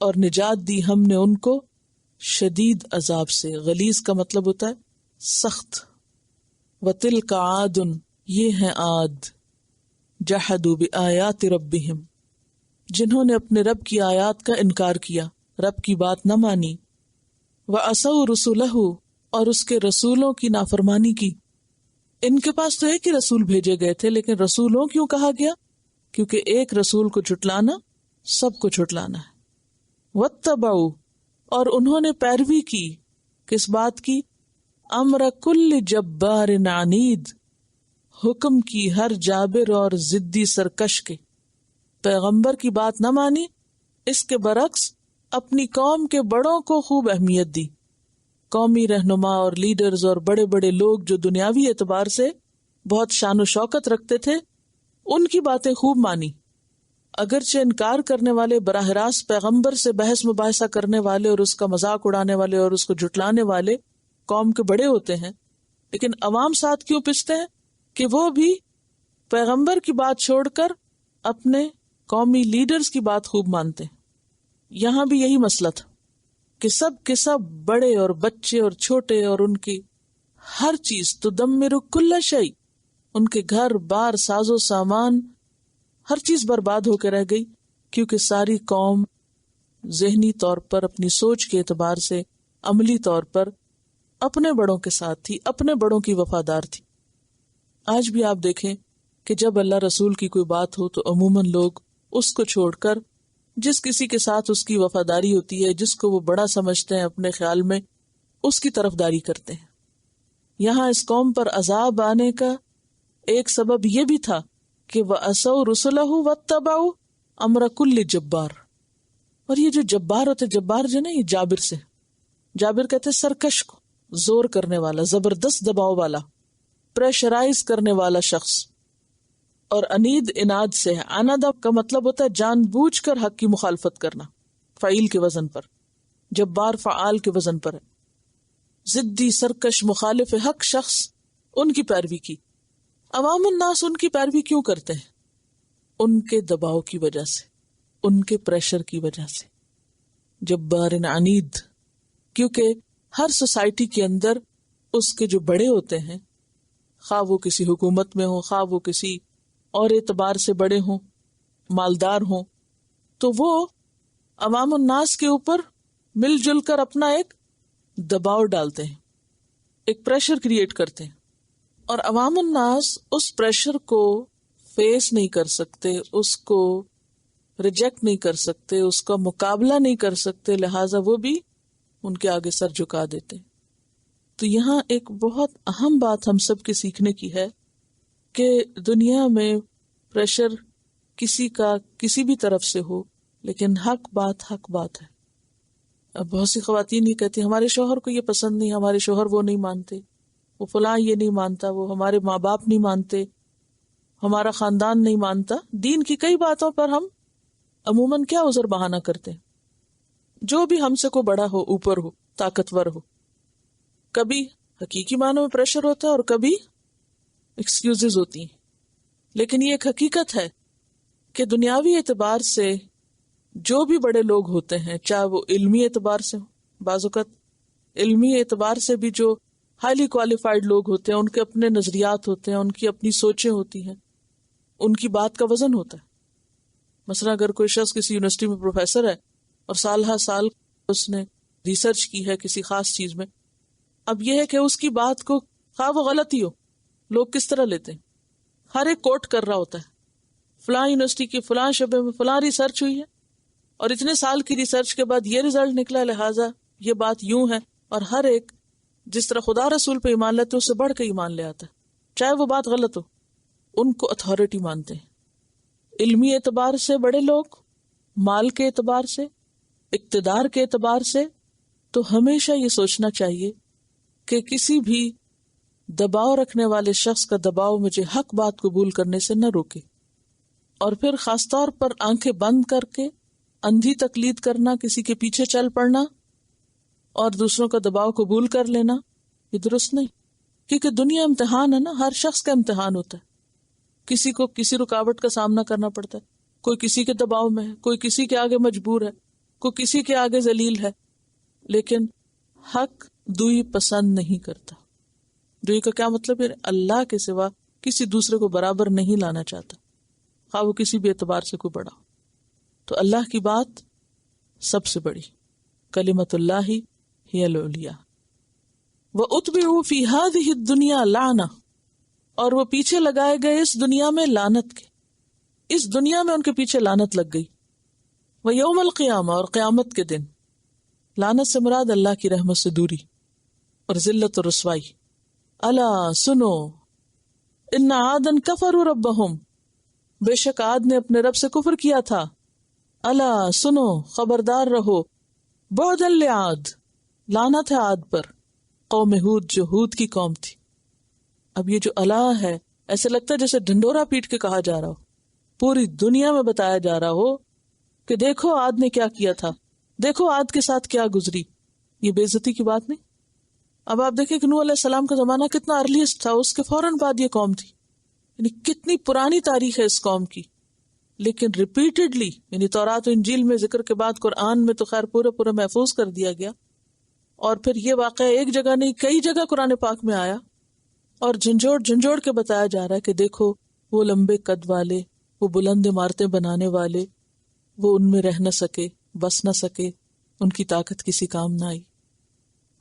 اور نجات دی ہم نے ان کو شدید عذاب سے. غلیظ کا مطلب ہوتا ہے سخت. وَتِلْكَ عَادٌ، یہ ہیں عاد. جَحَدُوا بِآيَاتِ رَبِّهِمْ، جنہوں نے اپنے رب کی آیات کا انکار کیا، رب کی بات نہ مانی. وَعَصَوْا رُسُلَهُ، اور اس کے رسولوں کی نافرمانی کی. ان کے پاس تو ایک ہی رسول بھیجے گئے تھے، لیکن رسولوں کیوں کہا گیا؟ کیونکہ ایک رسول کو جھٹلانا سب کو جھٹلانا ہے. وَاتَّبَعُوا، اور انہوں نے پیروی کی. کس بات کی؟ امر کل جبار عنید، حکم کی ہر جابر اور ضدی سرکش کے. پیغمبر کی بات نہ مانی، اس کے برعکس اپنی قوم کے بڑوں کو خوب اہمیت دی. قومی رہنما اور لیڈرز اور بڑے بڑے لوگ جو دنیاوی اعتبار سے بہت شان و شوکت رکھتے تھے، ان کی باتیں خوب مانی. اگرچہ انکار کرنے والے، براہ راست پیغمبر سے بحث مباحثہ کرنے والے اور اس کا مذاق اڑانے والے اور اس کو جھٹلانے والے قوم کے بڑے ہوتے ہیں، لیکن عوام ساتھ کیوں پستے ہیں؟ کہ وہ بھی پیغمبر کی بات چھوڑ کر اپنے قومی لیڈرز کی بات خوب مانتے ہیں. یہاں بھی یہی مسئلہ تھا کہ سب کے سب بڑے اور بچے اور چھوٹے اور ان کی ہر چیز تدمر کل شیء، ان کے گھر بار ساز و سامان ہر چیز برباد ہو کے رہ گئی، کیونکہ ساری قوم ذہنی طور پر، اپنی سوچ کے اعتبار سے، عملی طور پر اپنے بڑوں کے ساتھ تھی، اپنے بڑوں کی وفادار تھی. آج بھی آپ دیکھیں کہ جب اللہ رسول کی کوئی بات ہو تو عموماً لوگ اس کو چھوڑ کر جس کسی کے ساتھ اس کی وفاداری ہوتی ہے، جس کو وہ بڑا سمجھتے ہیں اپنے خیال میں، اس کی طرفداری کرتے ہیں۔ یہاں اس قوم پر عذاب آنے کا ایک سبب یہ بھی تھا کہ وَعَصَوْا رُسُلَهُ وَاتَّبَعُوا أَمْرَ كُلِّ جبار، اور یہ جو جبار ہوتے، جبار جو نا یہ جابر سے، جابر کہتے ہیں سرکش کو، زور کرنے والا، زبردست دباؤ والا، پریشرائز کرنے والا شخص، اور انید اناد سے ہے۔ انادہ کا مطلب ہوتا ہے جان بوجھ کر حق کی مخالفت کرنا، فعیل کے وزن پر، جبار فعال کے وزن پر ہے۔ ضدی، سرکش، مخالف حق شخص، ان کی پیروی کی۔ عوام الناس ان کی پیروی کیوں کرتے ہیں؟ ان کے دباؤ کی وجہ سے، ان کے پریشر کی وجہ سے۔ جبار عنید، کیونکہ ہر سوسائٹی کے اندر اس کے جو بڑے ہوتے ہیں، خواہ وہ کسی حکومت میں ہوں، خواہ وہ کسی اور اعتبار سے بڑے ہوں، مالدار ہوں، تو وہ عوام الناس کے اوپر مل جل کر اپنا ایک دباؤ ڈالتے ہیں، ایک پریشر کریٹ کرتے ہیں، اور عوام الناس اس پریشر کو فیس نہیں کر سکتے، اس کو ریجیکٹ نہیں کر سکتے، اس کا مقابلہ نہیں کر سکتے، لہٰذا وہ بھی ان کے آگے سر جھکا دیتے ہیں۔ تو یہاں ایک بہت اہم بات ہم سب کے سیکھنے کی ہے کہ دنیا میں پریشر کسی کا کسی بھی طرف سے ہو، لیکن حق بات ہے۔ اب بہت سی خواتین یہ کہتی ہیں ہمارے شوہر کو یہ پسند نہیں، ہمارے شوہر وہ نہیں مانتے، وہ فلاں یہ نہیں مانتا، وہ ہمارے ماں باپ نہیں مانتے، ہمارا خاندان نہیں مانتا۔ دین کی کئی باتوں پر ہم عموماً کیا عذر بہانہ کرتے ہیں؟ جو بھی ہم سے کو بڑا ہو، اوپر ہو، طاقتور ہو، کبھی حقیقی معنوں میں پریشر ہوتا ہے اور کبھی ایکسکیوزز ہوتی ہیں، لیکن یہ ایک حقیقت ہے کہ دنیاوی اعتبار سے جو بھی بڑے لوگ ہوتے ہیں، چاہے وہ علمی اعتبار سے ہو، بعض اوقات علمی اعتبار سے بھی جو ہائیلی کوالیفائڈ لوگ ہوتے ہیں، ان کے اپنے نظریات ہوتے ہیں، ان کی اپنی سوچیں ہوتی ہیں، ان کی بات کا وزن ہوتا ہے۔ مثلا اگر کوئی شخص کسی یونیورسٹی میں پروفیسر ہے اور سال ہر سال اس نے ریسرچ کی ہے کسی خاص چیز میں، اب یہ ہے کہ اس کی بات کو خواہ وہ غلط ہی ہو، لوگ کس طرح لیتے ہیں؟ ہر ایک کوٹ کر رہا ہوتا ہے، فلاں یونیورسٹی کی فلاں شعبے میں فلاں ریسرچ ہوئی ہے اور اتنے سال کی ریسرچ کے بعد یہ رزلٹ نکلا، لہٰذا یہ بات یوں ہے، اور ہر ایک جس طرح خدا رسول پہ ایمان لیتے اس سے بڑھ کے ایمان لے آتا ہے، چاہے وہ بات غلط ہو، ان کو اتھارٹی مانتے ہیں۔ علمی اعتبار سے بڑے لوگ، مال کے اعتبار سے، اقتدار کے اعتبار سے، تو ہمیشہ یہ سوچنا چاہیے کہ کسی بھی دباؤ رکھنے والے شخص کا دباؤ مجھے حق بات قبول کرنے سے نہ روکے۔ اور پھر خاص طور پر آنکھیں بند کر کے اندھی تقلید کرنا، کسی کے پیچھے چل پڑنا اور دوسروں کا دباؤ قبول کر لینا، یہ درست نہیں، کیونکہ دنیا امتحان ہے نا، ہر شخص کا امتحان ہوتا ہے، کسی کو کسی رکاوٹ کا سامنا کرنا پڑتا ہے، کوئی کسی کے دباؤ میں ہے، کوئی کسی کے آگے مجبور ہے، کوئی کسی کے آگے ذلیل ہے، لیکن حق دوئی پسند نہیں کرتا۔ دوئی کا کیا مطلب ہے؟ اللہ کے سوا کسی دوسرے کو برابر نہیں لانا چاہتا، خواہ وہ کسی بھی اعتبار سے کوئی بڑا ہو۔ تو اللہ کی بات سب سے بڑی، کلمۃ اللہ ہی العلیٰ۔ وَأُتْبِعُوا فِي هَذِهِ الدُّنْيَا لَعْنَةً، اور وہ پیچھے لگائے گئے اس دنیا میں لعنت کے، اس دنیا میں ان کے پیچھے لعنت لگ گئی۔ وَيَوْمَ الْقِيَامَةِ، اور قیامت کے دن، لعنت سے مراد اللہ کی رحمت سے دوری اور ذلت و رسوائی۔ الا سنو، ان عادن کفروا ربہم، بے شک عاد نے اپنے رب سے کفر کیا تھا۔ الا سنو، خبردار رہو، بعدا لعاد، لعنت ہے عاد پر، قوم ہود جو ہود کی قوم تھی۔ اب یہ جو الا ہے، ایسے لگتا ہے جیسے ڈھنڈورا پیٹ کے کہا جا رہا ہو، پوری دنیا میں بتایا جا رہا ہو کہ دیکھو عاد نے کیا کیا تھا، دیکھو عاد کے ساتھ کیا گزری۔ یہ بے عزتی کی بات نہیں؟ اب آپ دیکھیں کہ نوح علیہ السلام کا زمانہ کتنا ارلیسٹ تھا، اس کے فوراً بعد یہ قوم تھی، یعنی کتنی پرانی تاریخ ہے اس قوم کی، لیکن ریپیٹڈلی، یعنی تورات و انجیل میں ذکر کے بعد قرآن میں تو خیر پورا محفوظ کر دیا گیا، اور پھر یہ واقعہ ایک جگہ نہیں کئی جگہ قرآن پاک میں آیا، اور جھنجھوڑ کے بتایا جا رہا ہے کہ دیکھو وہ لمبے قد والے، وہ بلند عمارتیں بنانے والے، وہ ان میں رہ نہ سکے، بس نہ سکے، ان کی طاقت کسی کام نہ آئی۔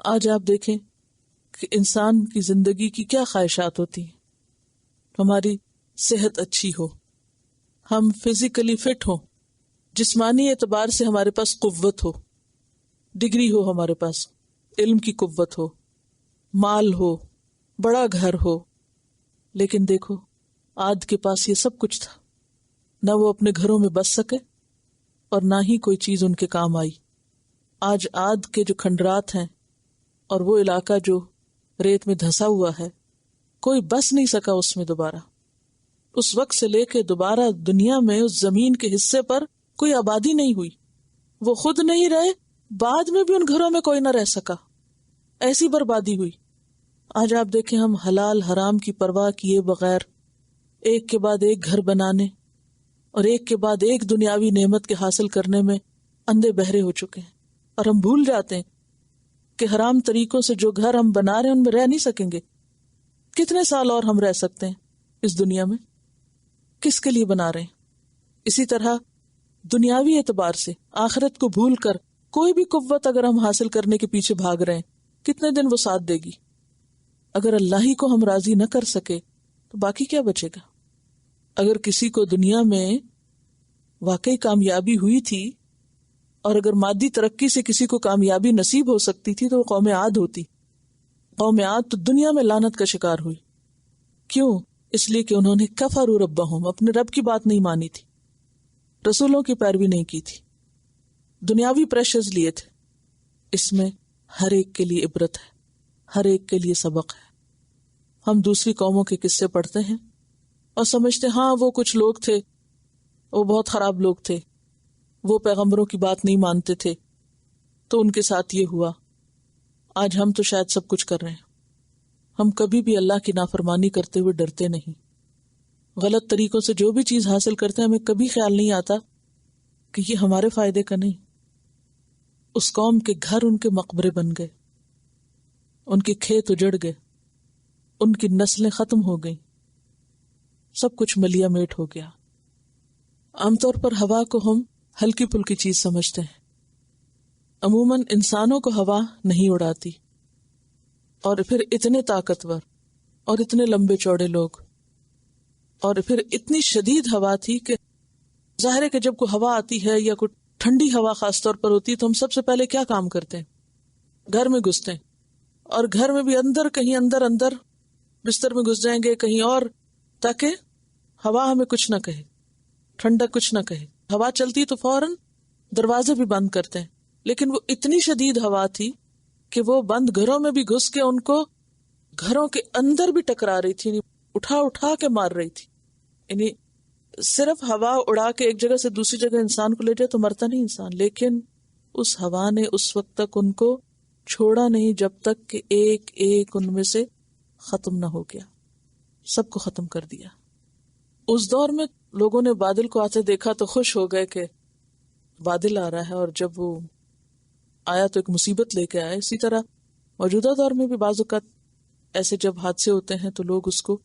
آج آپ دیکھیں کہ انسان کی زندگی کی کیا خواہشات ہوتی ہیں، ہماری صحت اچھی ہو، ہم فزیکلی فٹ ہوں، جسمانی اعتبار سے ہمارے پاس قوت ہو، ڈگری ہو ہمارے پاس، علم کی قوت ہو، مال ہو، بڑا گھر ہو. لیکن دیکھو عاد کے پاس یہ سب کچھ تھا، نہ وہ اپنے گھروں میں بس سکے اور نہ ہی کوئی چیز ان کے کام آئی. آج عاد کے جو کھنڈرات ہیں اور وہ علاقہ جو ریت میں دھسا ہوا ہے، کوئی بس نہیں سکا اس میں دوبارہ. اس وقت سے لے کے دوبارہ دنیا میں اس زمین کے حصے پر کوئی آبادی نہیں ہوئی. وہ خود نہیں رہے، بعد میں بھی ان گھروں میں کوئی نہ رہ سکا، ایسی بربادی ہوئی. آج آپ دیکھیں ہم حلال حرام کی پرواہ کیے بغیر ایک کے بعد ایک گھر بنانے اور ایک کے بعد ایک دنیاوی نعمت کے حاصل کرنے میں اندھے بہرے ہو چکے ہیں، اور ہم بھول جاتے ہیں کہ حرام طریقوں سے جو گھر ہم بنا رہے ہیں ان میں رہ نہیں سکیں گے. کتنے سال اور ہم رہ سکتے ہیں اس دنیا میں؟ کس کے لیے بنا رہے ہیں؟ اسی طرح دنیاوی اعتبار سے آخرت کو بھول کر کوئی بھی قوت اگر ہم حاصل کرنے کے پیچھے بھاگ رہے ہیں، کتنے دن وہ ساتھ دے گی؟ اگر اللہ ہی کو ہم راضی نہ کر سکے تو باقی کیا بچے گا؟ اگر کسی کو دنیا میں واقعی کامیابی ہوئی تھی اور اگر مادی ترقی سے کسی کو کامیابی نصیب ہو سکتی تھی تو وہ قوم عاد ہوتی. قوم عاد تو دنیا میں لعنت کا شکار ہوئی. کیوں؟ اس لیے کہ انہوں نے کفروا ربہم، اپنے رب کی بات نہیں مانی تھی، رسولوں کی پیروی نہیں کی تھی، دنیاوی پریشرز لیے تھے. اس میں ہر ایک کے لیے عبرت ہے، ہر ایک کے لیے سبق ہے. ہم دوسری قوموں کے قصے پڑھتے ہیں اور سمجھتے ہاں وہ کچھ لوگ تھے، وہ بہت خراب لوگ تھے، وہ پیغمبروں کی بات نہیں مانتے تھے تو ان کے ساتھ یہ ہوا. آج ہم تو شاید سب کچھ کر رہے ہیں. ہم کبھی بھی اللہ کی نافرمانی کرتے ہوئے ڈرتے نہیں. غلط طریقوں سے جو بھی چیز حاصل کرتے ہیں ہمیں کبھی خیال نہیں آتا کہ یہ ہمارے فائدے کا نہیں. اس قوم کے گھر ان کے مقبرے بن گئے، ان کے کھیت اجڑ گئے، ان کی نسلیں ختم ہو گئیں، سب کچھ ملیا میٹ ہو گیا. عام طور پر ہوا کو ہم ہلکی پھلکی چیز سمجھتے ہیں. عموماً انسانوں کو ہوا نہیں اڑاتی، اور پھر اتنے طاقتور اور اتنے لمبے چوڑے لوگ، اور پھر اتنی شدید ہوا تھی کہ ظاہر ہے کہ جب کوئی ہوا آتی ہے یا کوئی ٹھنڈی ہوا خاص طور پر ہوتی ہے تو ہم سب سے پہلے کیا کام کرتے ہیں؟ گھر میں گھستے ہیں، اور گھر میں بھی اندر کہیں اندر بستر میں گھس جائیں گے کہیں اور، تاکہ ہوا ہمیں کچھ نہ کہے، ٹھنڈک کچھ نہ کہے. ہوا چلتی تو فوراً دروازے بھی بند کرتے ہیں. لیکن وہ اتنی شدید ہوا تھی کہ وہ بند گھروں میں بھی گھس کے ان کو گھروں کے اندر بھی ٹکرا رہی تھی، اٹھا کے مار رہی تھی. یعنی صرف ہوا اڑا کے ایک جگہ سے دوسری جگہ انسان کو لے جائے تو مرتا نہیں انسان، لیکن اس ہوا نے اس وقت تک ان کو چھوڑا نہیں جب تک کہ ایک ایک ان میں سے ختم نہ ہو گیا، سب کو ختم کر دیا. اس دور میں لوگوں نے بادل کو آتے دیکھا تو خوش ہو گئے کہ بادل آ رہا ہے، اور جب وہ آیا تو ایک مصیبت لے کے آیا. اسی طرح موجودہ دور میں بھی بعض اوقات ایسے جب حادثے ہوتے ہیں تو لوگ اس کو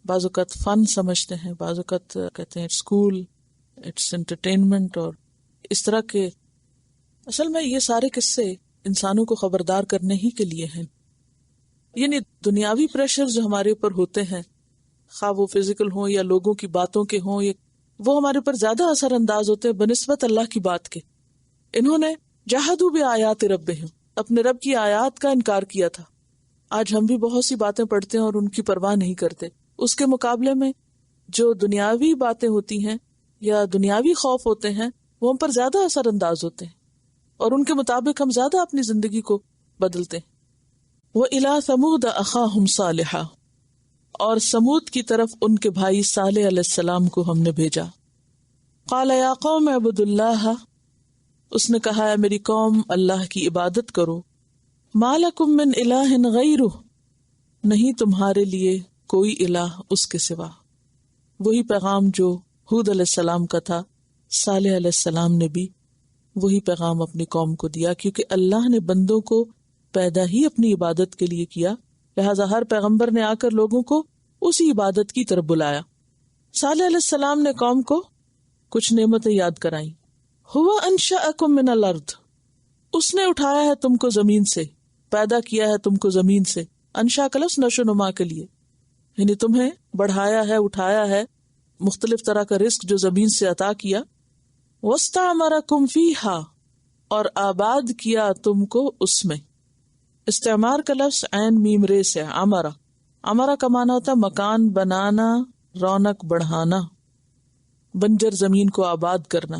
بعض اوقات فن سمجھتے ہیں، بعض اوقات کہتے ہیں اسکول، اٹس انٹرٹینمنٹ، اور اس طرح کے. اصل میں یہ سارے قصے انسانوں کو خبردار کرنے ہی کے لیے ہیں. یعنی دنیاوی پریشر جو ہمارے اوپر ہوتے ہیں، خواہ وہ فزیکل ہوں یا لوگوں کی باتوں کے ہوں، وہ ہمارے اوپر زیادہ اثر انداز ہوتے ہیں بنسبت اللہ کی بات کے. انہوں نے جاہدوا بآیات ربہم، اپنے رب کی آیات کا انکار کیا تھا. آج ہم بھی بہت سی باتیں پڑھتے ہیں اور ان کی پرواہ نہیں کرتے. اس کے مقابلے میں جو دنیاوی باتیں ہوتی ہیں یا دنیاوی خوف ہوتے ہیں وہ ہم پر زیادہ اثر انداز ہوتے ہیں، اور ان کے مطابق ہم زیادہ اپنی زندگی کو بدلتے ہیں. وَإِلَىٰ ثَمُودَ أَخَاهُمْ صَالِحًا، اور سمود کی طرف ان کے بھائی صالح علیہ السلام کو ہم نے بھیجا. قَالَ يَا قَوْمِ اعْبُدُوا اللَّهَ، اس نے کہا ہے میری قوم اللہ کی عبادت کرو. مَا لَكُم مِّنْ إِلَٰهٍ غَيْرُهُ، نہیں تمہارے لیے کوئی الہ اس کے سوا. وہی پیغام جو ہود علیہ السلام کا تھا، صالح علیہ السلام نے بھی وہی پیغام اپنی قوم کو دیا، کیونکہ اللہ نے بندوں کو پیدا ہی اپنی عبادت کے لیے کیا، لہٰذا ہر پیغمبر نے آ کر لوگوں کو اسی عبادت کی طرف بلایا. صالح علیہ السلام نے قوم کو کچھ نعمتیں یاد کرائیں. هو انشأکم من الارض، اس نے اٹھایا ہے تم کو زمین سے، پیدا کیا ہے تم کو زمین سے. انشاء کا لفظ نشو نما کے لیے. یعنی تمہیں بڑھایا ہے، اٹھایا ہے، مختلف طرح کا رزق جو زمین سے عطا کیا. وَاسْتَعْمَرَكُمْ فِيهَا، اور آباد کیا تم کو اس میں. استعمار کا لفظ عین میم رے سے عمرہ. عمرہ کا معنی ہوتا ہے مکان بنانا، رونق بڑھانا، بنجر زمین کو آباد کرنا،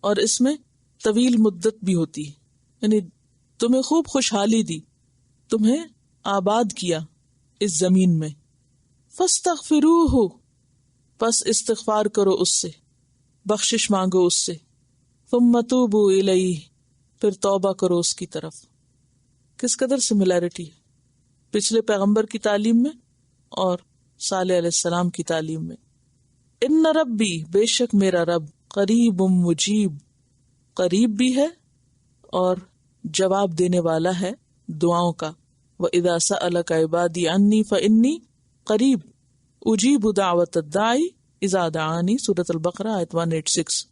اور اس میں طویل مدت بھی ہوتی ہے، یعنی تمہیں خوب خوشحالی دی، تمہیں آباد کیا اس زمین میں. فاستغفروہ، پس استغفار کرو اس سے، بخشش مانگو اس سے. ثم توبوا الیہ، پھر توبہ کرو اس کی طرف. کس قدر سملیرٹی ہے پچھلے پیغمبر کی تعلیم میں اور صالح علیہ السلام کی تعلیم میں. ان ربی، بے شک میرا رب، قریب مجیب، قریب بھی ہے اور جواب دینے والا ہے دعاؤں کا. وَإِذَا سَأَلَكَ عِبَادِي عَنِّي فَإِنِّي قریب اجیب دعوت الداعی اذا دعانی، سورۃ البقرہ آیت 186.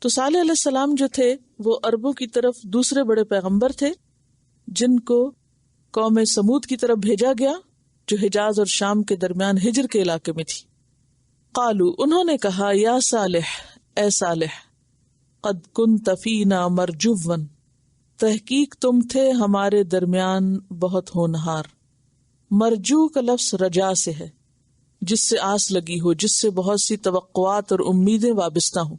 تو صالح علیہ السلام جو تھے وہ عربوں کی طرف دوسرے بڑے پیغمبر تھے جن کو قوم سمود کی طرف بھیجا گیا جو حجاز اور شام کے درمیان ہجر کے علاقے میں تھی. قالو، انہوں نے کہا، یا صالح، اے صالح، قد کنت فینا مرجوا، تحقیق تم تھے ہمارے درمیان بہت ہونہار. مرجو کا لفظ رجا سے ہے، جس سے آس لگی ہو، جس سے بہت سی توقعات اور امیدیں وابستہ ہوں.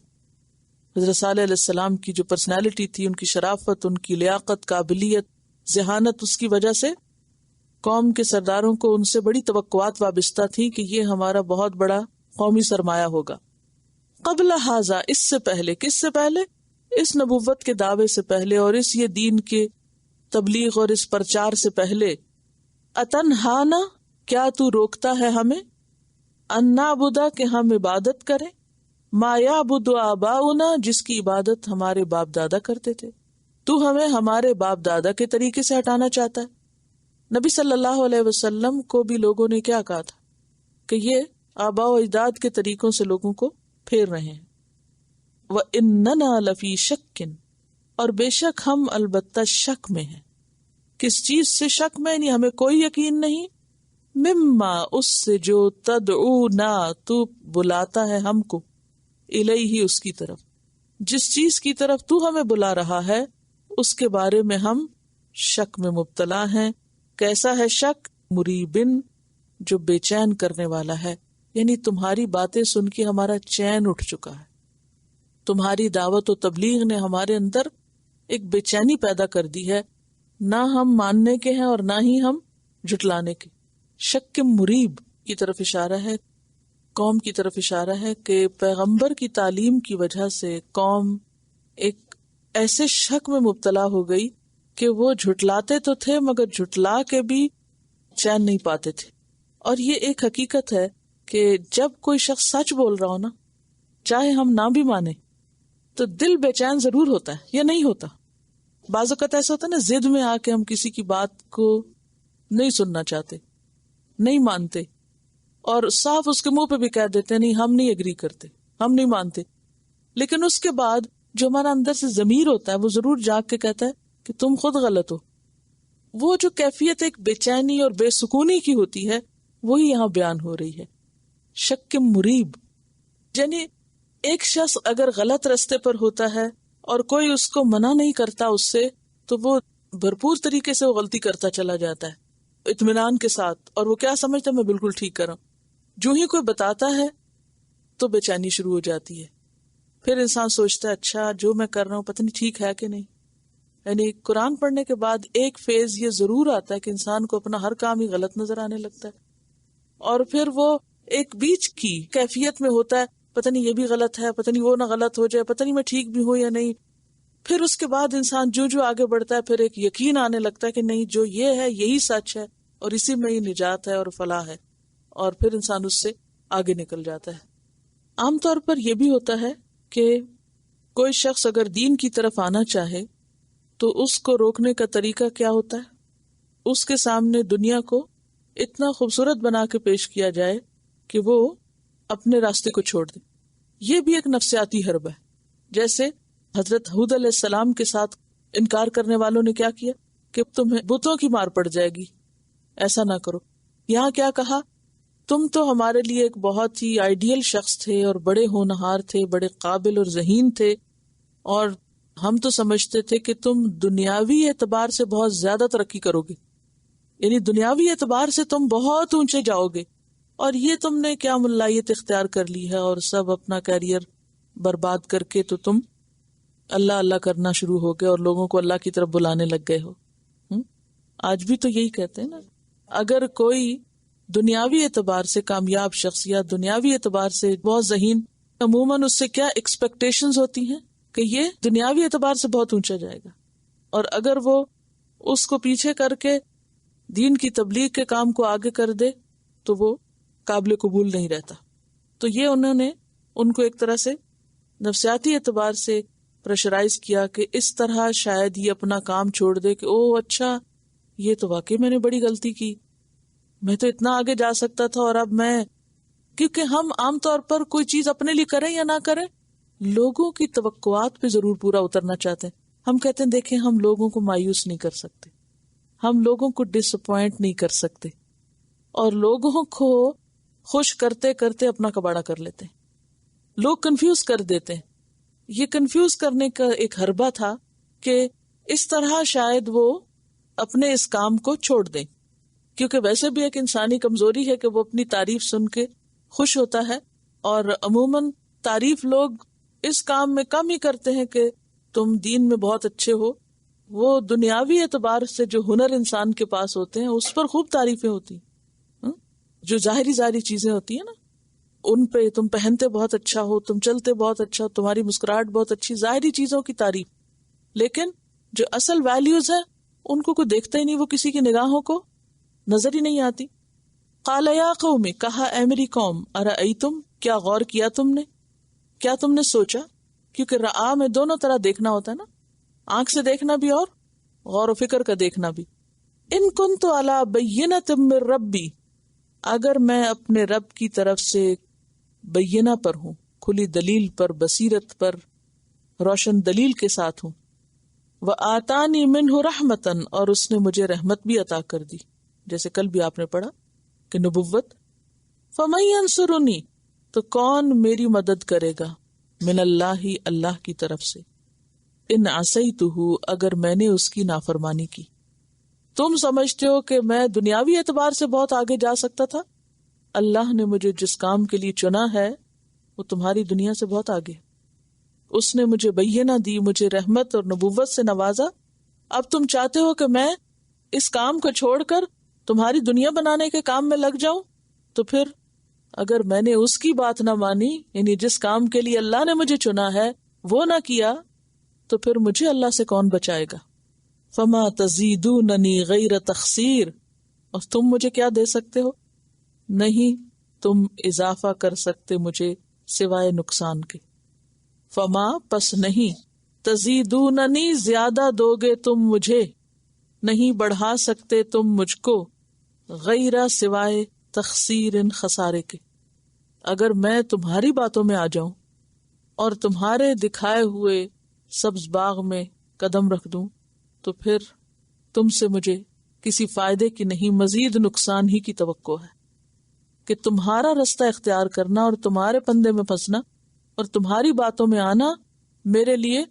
حضرت صالح علیہ السلام کی جو پرسنالٹی تھی، ان کی شرافت، ان کی لیاقت، قابلیت، ذہانت، اس کی وجہ سے قوم کے سرداروں کو ان سے بڑی توقعات وابستہ تھی کہ یہ ہمارا بہت بڑا قومی سرمایہ ہوگا. قبل ھذا، اس سے پہلے، کس سے پہلے؟ اس نبوت کے دعوے سے پہلے اور اس یہ دین کے تبلیغ اور اس پرچار سے پہلے. اتنہانا، کیا تو روکتا ہے ہمیں، ان نعبدا، کہ ہم عبادت کریں، ما یعبد آباؤنا، جس کی عبادت ہمارے باپ دادا کرتے تھے. تو ہمیں ہمارے باپ دادا کے طریقے سے ہٹانا چاہتا ہے. نبی صلی اللہ علیہ وسلم کو بھی لوگوں نے کیا کہا تھا کہ یہ آباء و اجداد کے طریقوں سے لوگوں کو پھیر رہے ہیں. وَإِنَّنَا لَفِي شَكٍ، اور بے شک ہم البتہ شک میں ہیں. کس چیز سے شک میں؟ یعنی ہمیں کوئی یقین نہیں. مما، اس سے جو تدعونا، تو بلاتا ہے ہم کو، الیہ، اس کی طرف. جس چیز کی طرف تو ہمیں بلا رہا ہے اس کے بارے میں ہم شک میں مبتلا ہیں. کیسا ہے شک؟ مریبن، جو بے چین کرنے والا ہے. یعنی تمہاری باتیں سن کے ہمارا چین اٹھ چکا ہے، تمہاری دعوت و تبلیغ نے ہمارے اندر ایک بے چینی پیدا کر دی ہے، نہ ہم ماننے کے ہیں اور نہ ہی ہم جھٹلانے کے. شک مریب کی طرف اشارہ ہے، قوم کی طرف اشارہ ہے کہ پیغمبر کی تعلیم کی وجہ سے قوم ایک ایسے شک میں مبتلا ہو گئی کہ وہ جھٹلاتے تو تھے مگر جھٹلا کے بھی چین نہیں پاتے تھے. اور یہ ایک حقیقت ہے کہ جب کوئی شخص سچ بول رہا ہو نا، چاہے ہم نہ بھی مانے، تو دل بے چین ضرور ہوتا ہے یا نہیں ہوتا. بعض اوقات ایسا ہوتا ہے نا، ضد میں آ کے ہم کسی کی بات کو نہیں سننا چاہتے، نہیں مانتے، اور صاف اس کے منہ پہ بھی کہہ دیتے ہیں نہیں ہم نہیں ایگری کرتے، ہم نہیں مانتے. لیکن اس کے بعد جو ہمارا اندر سے ضمیر ہوتا ہے وہ ضرور جاگ کے کہتا ہے کہ تم خود غلط ہو. وہ جو کیفیت ایک بے چینی اور بے سکونی کی ہوتی ہے وہی یہاں بیان ہو رہی ہے. شک مریب، یعنی ایک شخص اگر غلط رستے پر ہوتا ہے اور کوئی اس کو منع نہیں کرتا اس سے، تو وہ بھرپور طریقے سے وہ غلطی کرتا چلا جاتا ہے اطمینان کے ساتھ، اور وہ کیا سمجھتا ہے میں بالکل ٹھیک کر رہا ہوں. جو ہی کوئی بتاتا ہے تو بے چینی شروع ہو جاتی ہے. پھر انسان سوچتا ہے اچھا جو میں کر رہا ہوں پتہ نہیں ٹھیک ہے کہ نہیں. یعنی قرآن پڑھنے کے بعد ایک فیز یہ ضرور آتا ہے کہ انسان کو اپنا ہر کام ہی غلط نظر آنے لگتا ہے، اور پھر وہ ایک بیچ کی کیفیت میں ہوتا ہے، پتہ نہیں یہ بھی غلط ہے، پتہ نہیں وہ نہ غلط ہو جائے، پتہ نہیں میں ٹھیک بھی ہوں یا نہیں. پھر اس کے بعد انسان جو آگے بڑھتا ہے پھر ایک یقین آنے لگتا ہے کہ نہیں جو یہ ہے یہی سچ ہے اور اسی میں ہی نجات ہے اور فلاح ہے، اور پھر انسان اس سے آگے نکل جاتا ہے. عام طور پر یہ بھی ہوتا ہے کہ کوئی شخص اگر دین کی طرف آنا چاہے تو اس کو روکنے کا طریقہ کیا ہوتا ہے؟ اس کے سامنے دنیا کو اتنا خوبصورت بنا کے پیش کیا جائے کہ وہ اپنے راستے کو چھوڑ دے. یہ بھی ایک نفسیاتی حرب ہے. جیسے حضرت ہود علیہ السلام کے ساتھ انکار کرنے والوں نے کیا کیا کہ تمہیں بتوں کی مار پڑ جائے گی، ایسا نہ کرو. یہاں کیا کہا تم تو ہمارے لیے ایک بہت ہی آئیڈیل شخص تھے اور بڑے ہونہار تھے، بڑے قابل اور ذہین تھے، اور ہم تو سمجھتے تھے کہ تم دنیاوی اعتبار سے بہت زیادہ ترقی کرو گے، یعنی دنیاوی اعتبار سے تم بہت اونچے جاؤ گے، اور یہ تم نے کیا ملائیت اختیار کر لی ہے اور سب اپنا کیریئر برباد کر کے تو تم اللہ اللہ کرنا شروع ہو گئے اور لوگوں کو اللہ کی طرف بلانے لگ گئے ہو۔ آج بھی تو یہی کہتے ہیں نا، اگر کوئی دنیاوی اعتبار سے کامیاب شخص یا دنیاوی اعتبار سے بہت ذہین، عموماً اس سے کیا ایکسپیکٹیشنز ہوتی ہیں کہ یہ دنیاوی اعتبار سے بہت اونچا جائے گا، اور اگر وہ اس کو پیچھے کر کے دین کی تبلیغ کے کام کو آگے کر دے تو وہ قابل قبول نہیں رہتا۔ تو یہ انہوں نے ان کو ایک طرح سے نفسیاتی اعتبار سے پریشرائز کیا کہ اس طرح شاید یہ اپنا کام چھوڑ دے کہ او اچھا، یہ تو واقعی میں نے بڑی غلطی کی، میں تو اتنا آگے جا سکتا تھا، اور اب میں، کیونکہ ہم عام طور پر کوئی چیز اپنے لیے کریں یا نہ کریں، لوگوں کی توقعات پہ ضرور پورا اترنا چاہتے ہیں۔ ہم کہتے ہیں دیکھیں ہم لوگوں کو مایوس نہیں کر سکتے، ہم لوگوں کو ڈس اپوائنٹ نہیں کر سکتے، اور لوگوں کو خوش کرتے کرتے اپنا کباڑا کر لیتے ہیں۔ لوگ کنفیوز کر دیتے ہیں۔ یہ کنفیوز کرنے کا ایک حربہ تھا کہ اس طرح شاید وہ اپنے اس کام کو چھوڑ دیں، کیونکہ ویسے بھی ایک انسانی کمزوری ہے کہ وہ اپنی تعریف سن کے خوش ہوتا ہے، اور عموماً تعریف لوگ اس کام میں کم ہی کرتے ہیں کہ تم دین میں بہت اچھے ہو، وہ دنیاوی اعتبار سے جو ہنر انسان کے پاس ہوتے ہیں اس پر خوب تعریفیں ہوتی ہیں، جو ظاہری چیزیں ہوتی ہیں نا، ان پہ تم پہنتے بہت اچھا ہو، تم چلتے بہت اچھا ہو، تمہاری مسکراہٹ بہت اچھی، ظاہری چیزوں کی تعریف، لیکن جو اصل ویلیوز ہے ان کو کوئی دیکھتا ہی نہیں، وہ کسی کی نگاہوں کو نظر ہی نہیں آتی۔ قال یا قوم، کہا اے میری قوم، ارأیتم، کیا غور کیا تم نے، کیا تم نے سوچا، کیونکہ رآ میں دونوں طرح دیکھنا ہوتا ہے نا، آنکھ سے دیکھنا بھی اور غور و فکر کا دیکھنا بھی۔ ان کنت علی بینۃ من ربی، اگر میں اپنے رب کی طرف سے بینہ پر ہوں، کھلی دلیل پر، بصیرت پر، روشن دلیل کے ساتھ ہوں، وآتانی منہ رحمتن، اور اس نے مجھے رحمت بھی عطا کر دی، جیسے کل بھی آپ نے پڑھا کہ نبوت، فمن ینصرنی، تو کون میری مدد کرے گا، من اللہ، اللہ کی طرف سے، ان عصیتہ، اگر میں نے اس کی نافرمانی کی۔ تم سمجھتے ہو کہ میں دنیاوی اعتبار سے بہت آگے جا سکتا تھا، اللہ نے مجھے جس کام کے لیے چنا ہے وہ تمہاری دنیا سے بہت آگے، اس نے مجھے بینہ دی، مجھے رحمت اور نبوت سے نوازا، اب تم چاہتے ہو کہ میں اس کام کو چھوڑ کر تمہاری دنیا بنانے کے کام میں لگ جاؤں؟ تو پھر اگر میں نے اس کی بات نہ مانی، یعنی جس کام کے لیے اللہ نے مجھے چنا ہے وہ نہ کیا، تو پھر مجھے اللہ سے کون بچائے گا؟ فما تزیدوننی غیر تخسیر، اور تم مجھے کیا دے سکتے ہو؟ نہیں تم اضافہ کر سکتے مجھے سوائے نقصان کے۔ فما، پس نہیں، تزیدوننی، زیادہ دو گے تم مجھے، نہیں بڑھا سکتے تم مجھ کو، غیر، سوائے تخسیر، خسارے کے۔ اگر میں تمہاری باتوں میں آ جاؤں اور تمہارے دکھائے ہوئے سبز باغ میں قدم رکھ دوں تو پھر تم سے مجھے کسی فائدے کی نہیں، مزید نقصان ہی کی توقع ہے، کہ تمہارا رستہ اختیار کرنا اور تمہارے پندے میں پھنسنا اور تمہاری باتوں میں آنا میرے لیے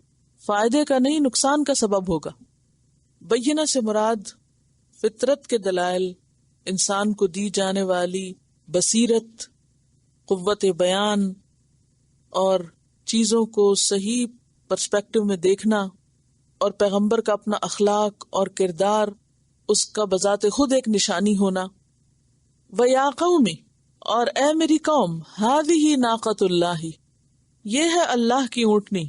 فائدے کا نہیں، نقصان کا سبب ہوگا۔ بینہ سے مراد فطرت کے دلائل، انسان کو دی جانے والی بصیرت، قوت بیان، اور چیزوں کو صحیح پرسپیکٹو میں دیکھنا، اور پیغمبر کا اپنا اخلاق اور کردار اس کا بذات خود ایک نشانی ہونا۔ وَيَا قَوْمِ، اور اے میری قوم، هَذِهِ نَاقَةُ اللَّهِ، یہ ہے اللہ کی اونٹنی،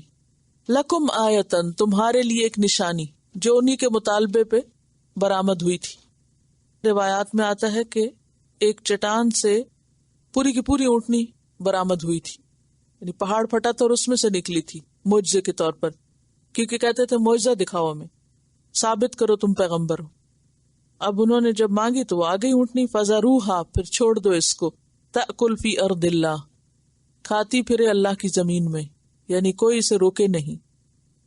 لَكُمْ آیَةً، تمہارے لیے ایک نشانی، جو انہی کے مطالبے پہ برآمد ہوئی تھی۔ روایات میں آتا ہے کہ ایک چٹان سے پوری کی پوری اونٹنی برآمد ہوئی تھی، یعنی پہاڑ پھٹا تھا اور اس میں سے نکلی تھی معجزے کے طور پر، کیونکہ کہتے تھے معجزہ دکھاؤ ہمیں، ثابت کرو تم پیغمبر ہو۔ اب انہوں نے جب مانگی تو وہ آ گئی اونٹنی، فَذَرُوهَا، پھر چھوڑ دو اس کو، تَأْكُلْ فِي أَرْضِ اللَّهِ، کھاتی پھرے اللہ کی زمین میں، یعنی کوئی اسے روکے نہیں۔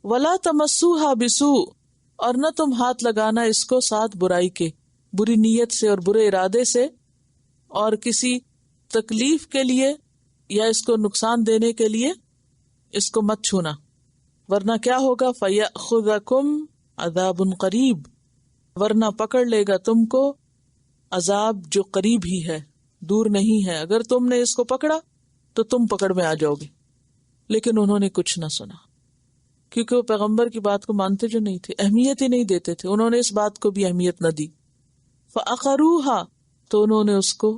وَلَا تَمَسُّوهَا بِسُوءٍ، اور نہ تم ہاتھ لگانا اس کو ساتھ برائی کے، بری نیت سے اور برے ارادے سے، اور کسی تکلیف کے لیے یا اس کو نقصان دینے کے لیے اس کو مت چھونا، ورنہ کیا ہوگا؟ فَيَأْخُذَكُمْ عَذَابٌ قَرِيبٌ، ورنہ پکڑ لے گا تم کو عذاب جو قریب ہی ہے، دور نہیں ہے. اگر تم نے اس کو پکڑا تو تم پکڑ میں آ جاؤ گے. لیکن انہوں نے کچھ نہ سنا، کیونکہ وہ پیغمبر کی بات کو مانتے جو نہیں تھے، اہمیت ہی نہیں دیتے تھے. انہوں نے اس بات کو بھی اہمیت نہ دی. فَعَقَرُوهَا، تو انہوں نے اس کو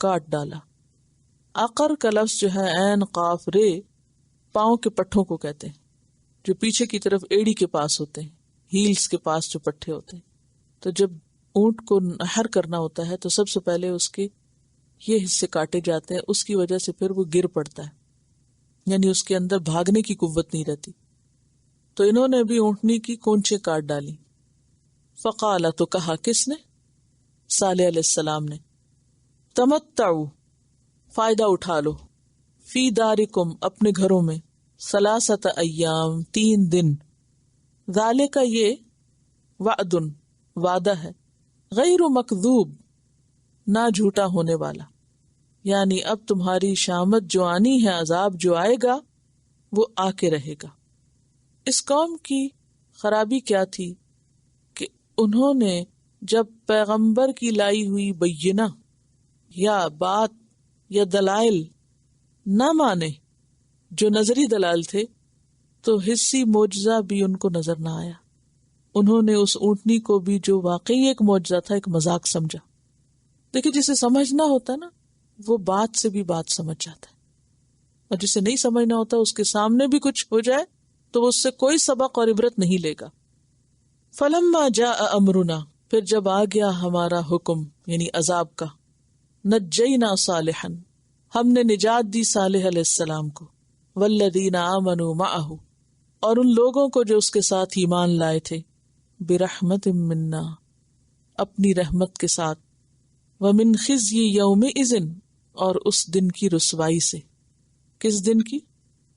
کاٹ ڈالا. عقر کا لفظ جو ہے عین قاف رے، پاؤں کے پٹھوں کو کہتے ہیں، جو پیچھے کی طرف ایڑی کے پاس ہوتے ہیں، ہیلز کے پاس جو پٹھے ہوتے ہیں. تو جب اونٹ کو نہر کرنا ہوتا ہے تو سب سے پہلے اس کے یہ حصے کاٹے جاتے ہیں، اس کی وجہ سے پھر وہ گر پڑتا ہے، یعنی اس کے اندر بھاگنے کی قوت نہیں رہتی. تو انہوں نے بھی اونٹنی کی کونچیں کاٹ ڈالی. فقال، تو کہا کس نے؟ صالح علیہ السلام نے. تمتعوا، فائدہ اٹھا لو، فی دارکم، اپنے گھروں میں، 3 ایام، 3 دن. ذالک، یہ وعد، وعدہ ہے، غیر مکذوب، نہ جھوٹا ہونے والا. یعنی اب تمہاری شامت جو آنی ہے، عذاب جو آئے گا وہ آ کے رہے گا. اس قوم کی خرابی کیا تھی کہ انہوں نے جب پیغمبر کی لائی ہوئی بینہ یا بات یا دلائل نہ مانے، جو نظری دلائل تھے، تو حسی معجزہ بھی ان کو نظر نہ آیا. انہوں نے اس اونٹنی کو بھی جو واقعی ایک معجزہ تھا، ایک مذاق سمجھا. دیکھیں، جسے سمجھنا ہوتا نا وہ بات سے بھی بات سمجھ جاتا ہے، اور جسے نہیں سمجھنا ہوتا اس کے سامنے بھی کچھ ہو جائے تو وہ اس سے کوئی سبق اور عبرت نہیں لے گا. فلما جاء امرنا، پھر جب آ گیا ہمارا حکم یعنی عذاب کا، نجینا صالحا، ہم نے نجات دی صالح علیہ السلام کو، والذین آمنوا معہ، اور ان لوگوں کو جو اس کے ساتھ ایمان لائے تھے، برحمت منا، اپنی رحمت کے ساتھ، ومن خزی یومئذ، اور اس دن کی رسوائی سے. کس دن کی؟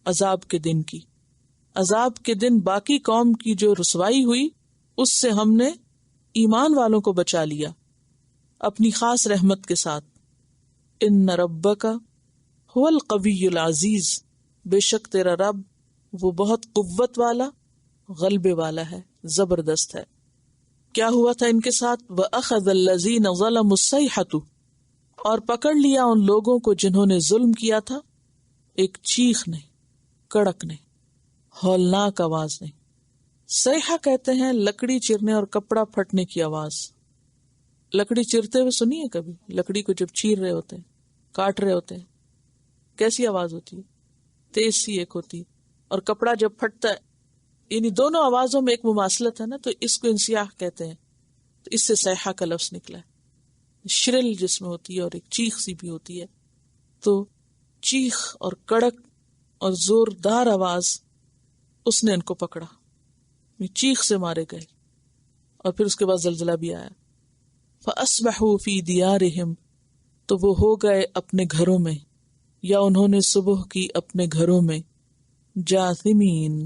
عذاب کے دن کی. عذاب کے دن باقی قوم کی جو رسوائی ہوئی اس سے ہم نے ایمان والوں کو بچا لیا اپنی خاص رحمت کے ساتھ. ان ربک هو القوی العزیز، بے شک تیرا رب وہ بہت قوت والا، غلبے والا ہے، زبردست ہے. کیا ہوا تھا ان کے ساتھ؟ وَأَخَذَ الَّذِينَ ظَلَمُوا الصَّيْحَةُ، اور پکڑ لیا ان لوگوں کو جنہوں نے ظلم کیا تھا، ایک چیخ نے، کڑک نے، ہولناک آواز نے. صیحہ کہتے ہیں لکڑی چیرنے اور کپڑا پھٹنے کی آواز. لکڑی چیرتے ہوئے سنی ہے کبھی؟ لکڑی کو جب چیر رہے ہوتے ہیں، کاٹ رہے ہوتے ہیں، کیسی آواز ہوتی ہے؟ تیز سی ایک ہوتی. اور کپڑا جب پھٹتا ہے، یعنی دونوں آوازوں میں ایک مماثلت ہے نا، تو اس کو انسیاح کہتے ہیں. تو اس سے صیحہ کا لفظ نکلا ہے. شرل جس میں ہوتی ہے اور ایک چیخ سی بھی ہوتی ہے. تو چیخ اور کڑک اور زوردار آواز، اس نے ان کو پکڑا، چیخ سے مارے گئے. اور پھر اس کے بعد زلزلہ بھی آیا. فَأَصْبَحُوا فِي دِيَارِهِمْ، تو وہ ہو گئے اپنے گھروں میں، یا انہوں نے صبح کی اپنے گھروں میں، جاثمین،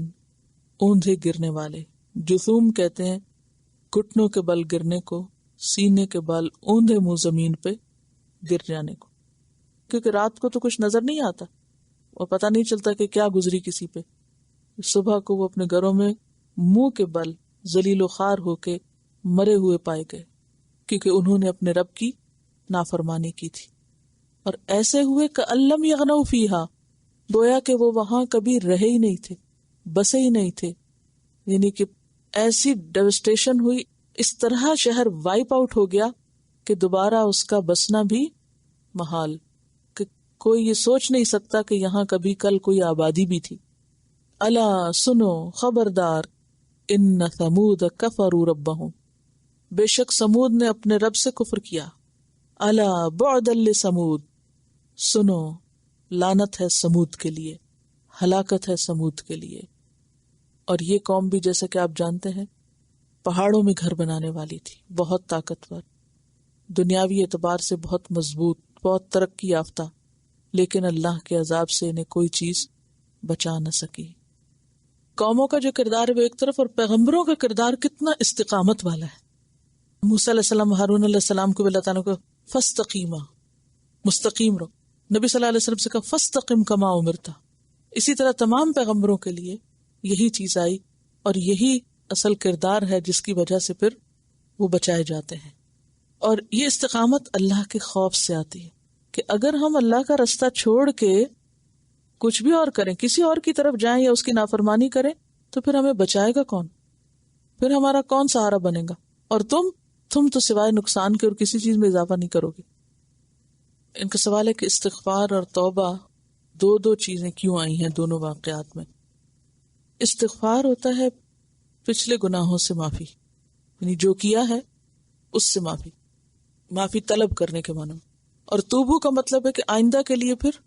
اوندھے گرنے والے. جثوم کہتے ہیں گھٹنوں کے بل گرنے کو، سینے کے بل اوندھے منہ زمین پہ گر جانے کو. کیونکہ رات کو تو کچھ نظر نہیں آتا اور پتہ نہیں چلتا کہ کیا گزری کسی پہ. صبح کو وہ اپنے گھروں میں منہ کے بل ذلیل و خوار ہو کے مرے ہوئے پائے گئے، کیونکہ انہوں نے اپنے رب کی نافرمانی کی تھی. اور ایسے ہوئے کأن لم یغنوا فیہا، گویا کہ وہ وہاں کبھی رہے ہی نہیں تھے، بسے ہی نہیں تھے. یعنی کہ ایسی ڈیوسٹیشن ہوئی، اس طرح شہر وائپ آؤٹ ہو گیا کہ دوبارہ اس کا بسنا بھی محال، کہ کوئی یہ سوچ نہیں سکتا کہ یہاں کبھی کل کوئی آبادی بھی تھی. الا، سنو، خبردار، ان ثمود کفروا ربہم، بے شک سمود نے اپنے رب سے کفر کیا. الا بعدا لثمود، سنو، لعنت ہے سمود کے لیے، ہلاکت ہے سمود کے لیے. اور یہ قوم بھی جیسا کہ آپ جانتے ہیں پہاڑوں میں گھر بنانے والی تھی، بہت طاقتور، دنیاوی اعتبار سے بہت مضبوط، بہت ترقی یافتہ، لیکن اللہ کے عذاب سے انہیں کوئی چیز بچا نہ سکی. قوموں کا جو کردار ہے وہ ایک طرف، اور پیغمبروں کا کردار کتنا استقامت والا ہے. موسیٰ علیہ السلام، ہارون علیہ السلام کو اللہ تعالیٰ کو فاستقیما، مستقیم رہو. نبی صلی اللہ علیہ وسلم سے کہا فاستقم کما امرتا. اسی طرح تمام پیغمبروں کے لیے یہی چیز آئی اور یہی اصل کردار ہے جس کی وجہ سے پھر وہ بچائے جاتے ہیں. اور یہ استقامت اللہ کے خوف سے آتی ہے کہ اگر ہم اللہ کا رستہ چھوڑ کے کچھ بھی اور کریں، کسی اور کی طرف جائیں یا اس کی نافرمانی کریں، تو پھر ہمیں بچائے گا کون؟ پھر ہمارا کون سہارا بنے گا؟ اور تم تو سوائے نقصان کے اور کسی چیز میں اضافہ نہیں کرو گے. ان کا سوال ہے کہ استغفار اور توبہ دو چیزیں کیوں آئی ہیں دونوں واقعات میں؟ استغفار ہوتا ہے پچھلے گناہوں سے معافی، یعنی جو کیا ہے اس سے معافی طلب کرنے کے معنی. اور توبو کا مطلب ہے کہ آئندہ کے لیے پھر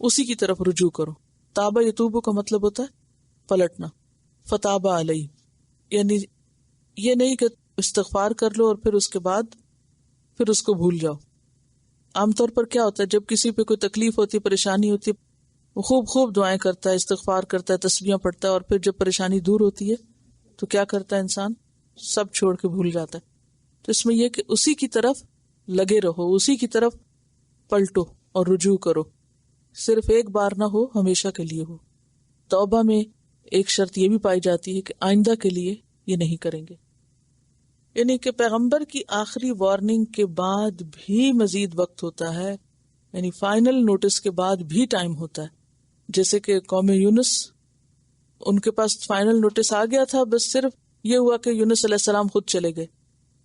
اسی کی طرف رجوع کرو. تابہ یتوبو کا مطلب ہوتا ہے پلٹنا. فتابہ علیہ، یعنی یہ نہیں کہ استغفار کر لو اور پھر اس کے بعد پھر اس کو بھول جاؤ. عام طور پر کیا ہوتا ہے جب کسی پہ کوئی تکلیف ہوتی ہے، پریشانی ہوتی ہے، وہ خوب دعائیں کرتا ہے، استغفار کرتا ہے، تسبیحاں پڑھتا ہے، اور پھر جب پریشانی دور ہوتی ہے تو کیا کرتا ہے انسان؟ سب چھوڑ کے بھول جاتا ہے. تو اس میں یہ کہ اسی کی طرف لگے رہو، اسی کی طرف پلٹو اور رجوع کرو. صرف ایک بار نہ ہو، ہمیشہ کے لیے ہو. توبہ میں ایک شرط یہ بھی پائی جاتی ہے کہ آئندہ کے لیے یہ نہیں کریں گے. یعنی کہ پیغمبر کی آخری وارننگ کے بعد بھی مزید وقت ہوتا ہے، یعنی فائنل نوٹس کے بعد بھی ٹائم ہوتا ہے. جیسے کہ قوم یونس، ان کے پاس فائنل نوٹس آ گیا تھا، بس صرف یہ ہوا کہ یونس علیہ السلام خود چلے گئے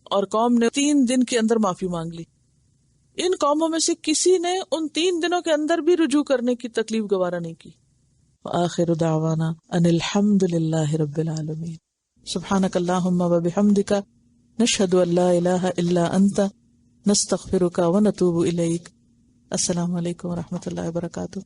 اور قوم نے 3 دن کے اندر معافی مانگ لی. ان قوموں میں سے کسی نے ان 3 دنوں کے اندر بھی رجوع کرنے کی تکلیف گوارا نہیں کی. وآخر دعوانا ان الحمد للہ رب العالمین. سبحانک اللہم وبحمدک، نشہد ان لا الہ الا انت، نستغفرک ونتوب الیک. السلام علیکم ورحمۃ اللہ وبرکاتہ.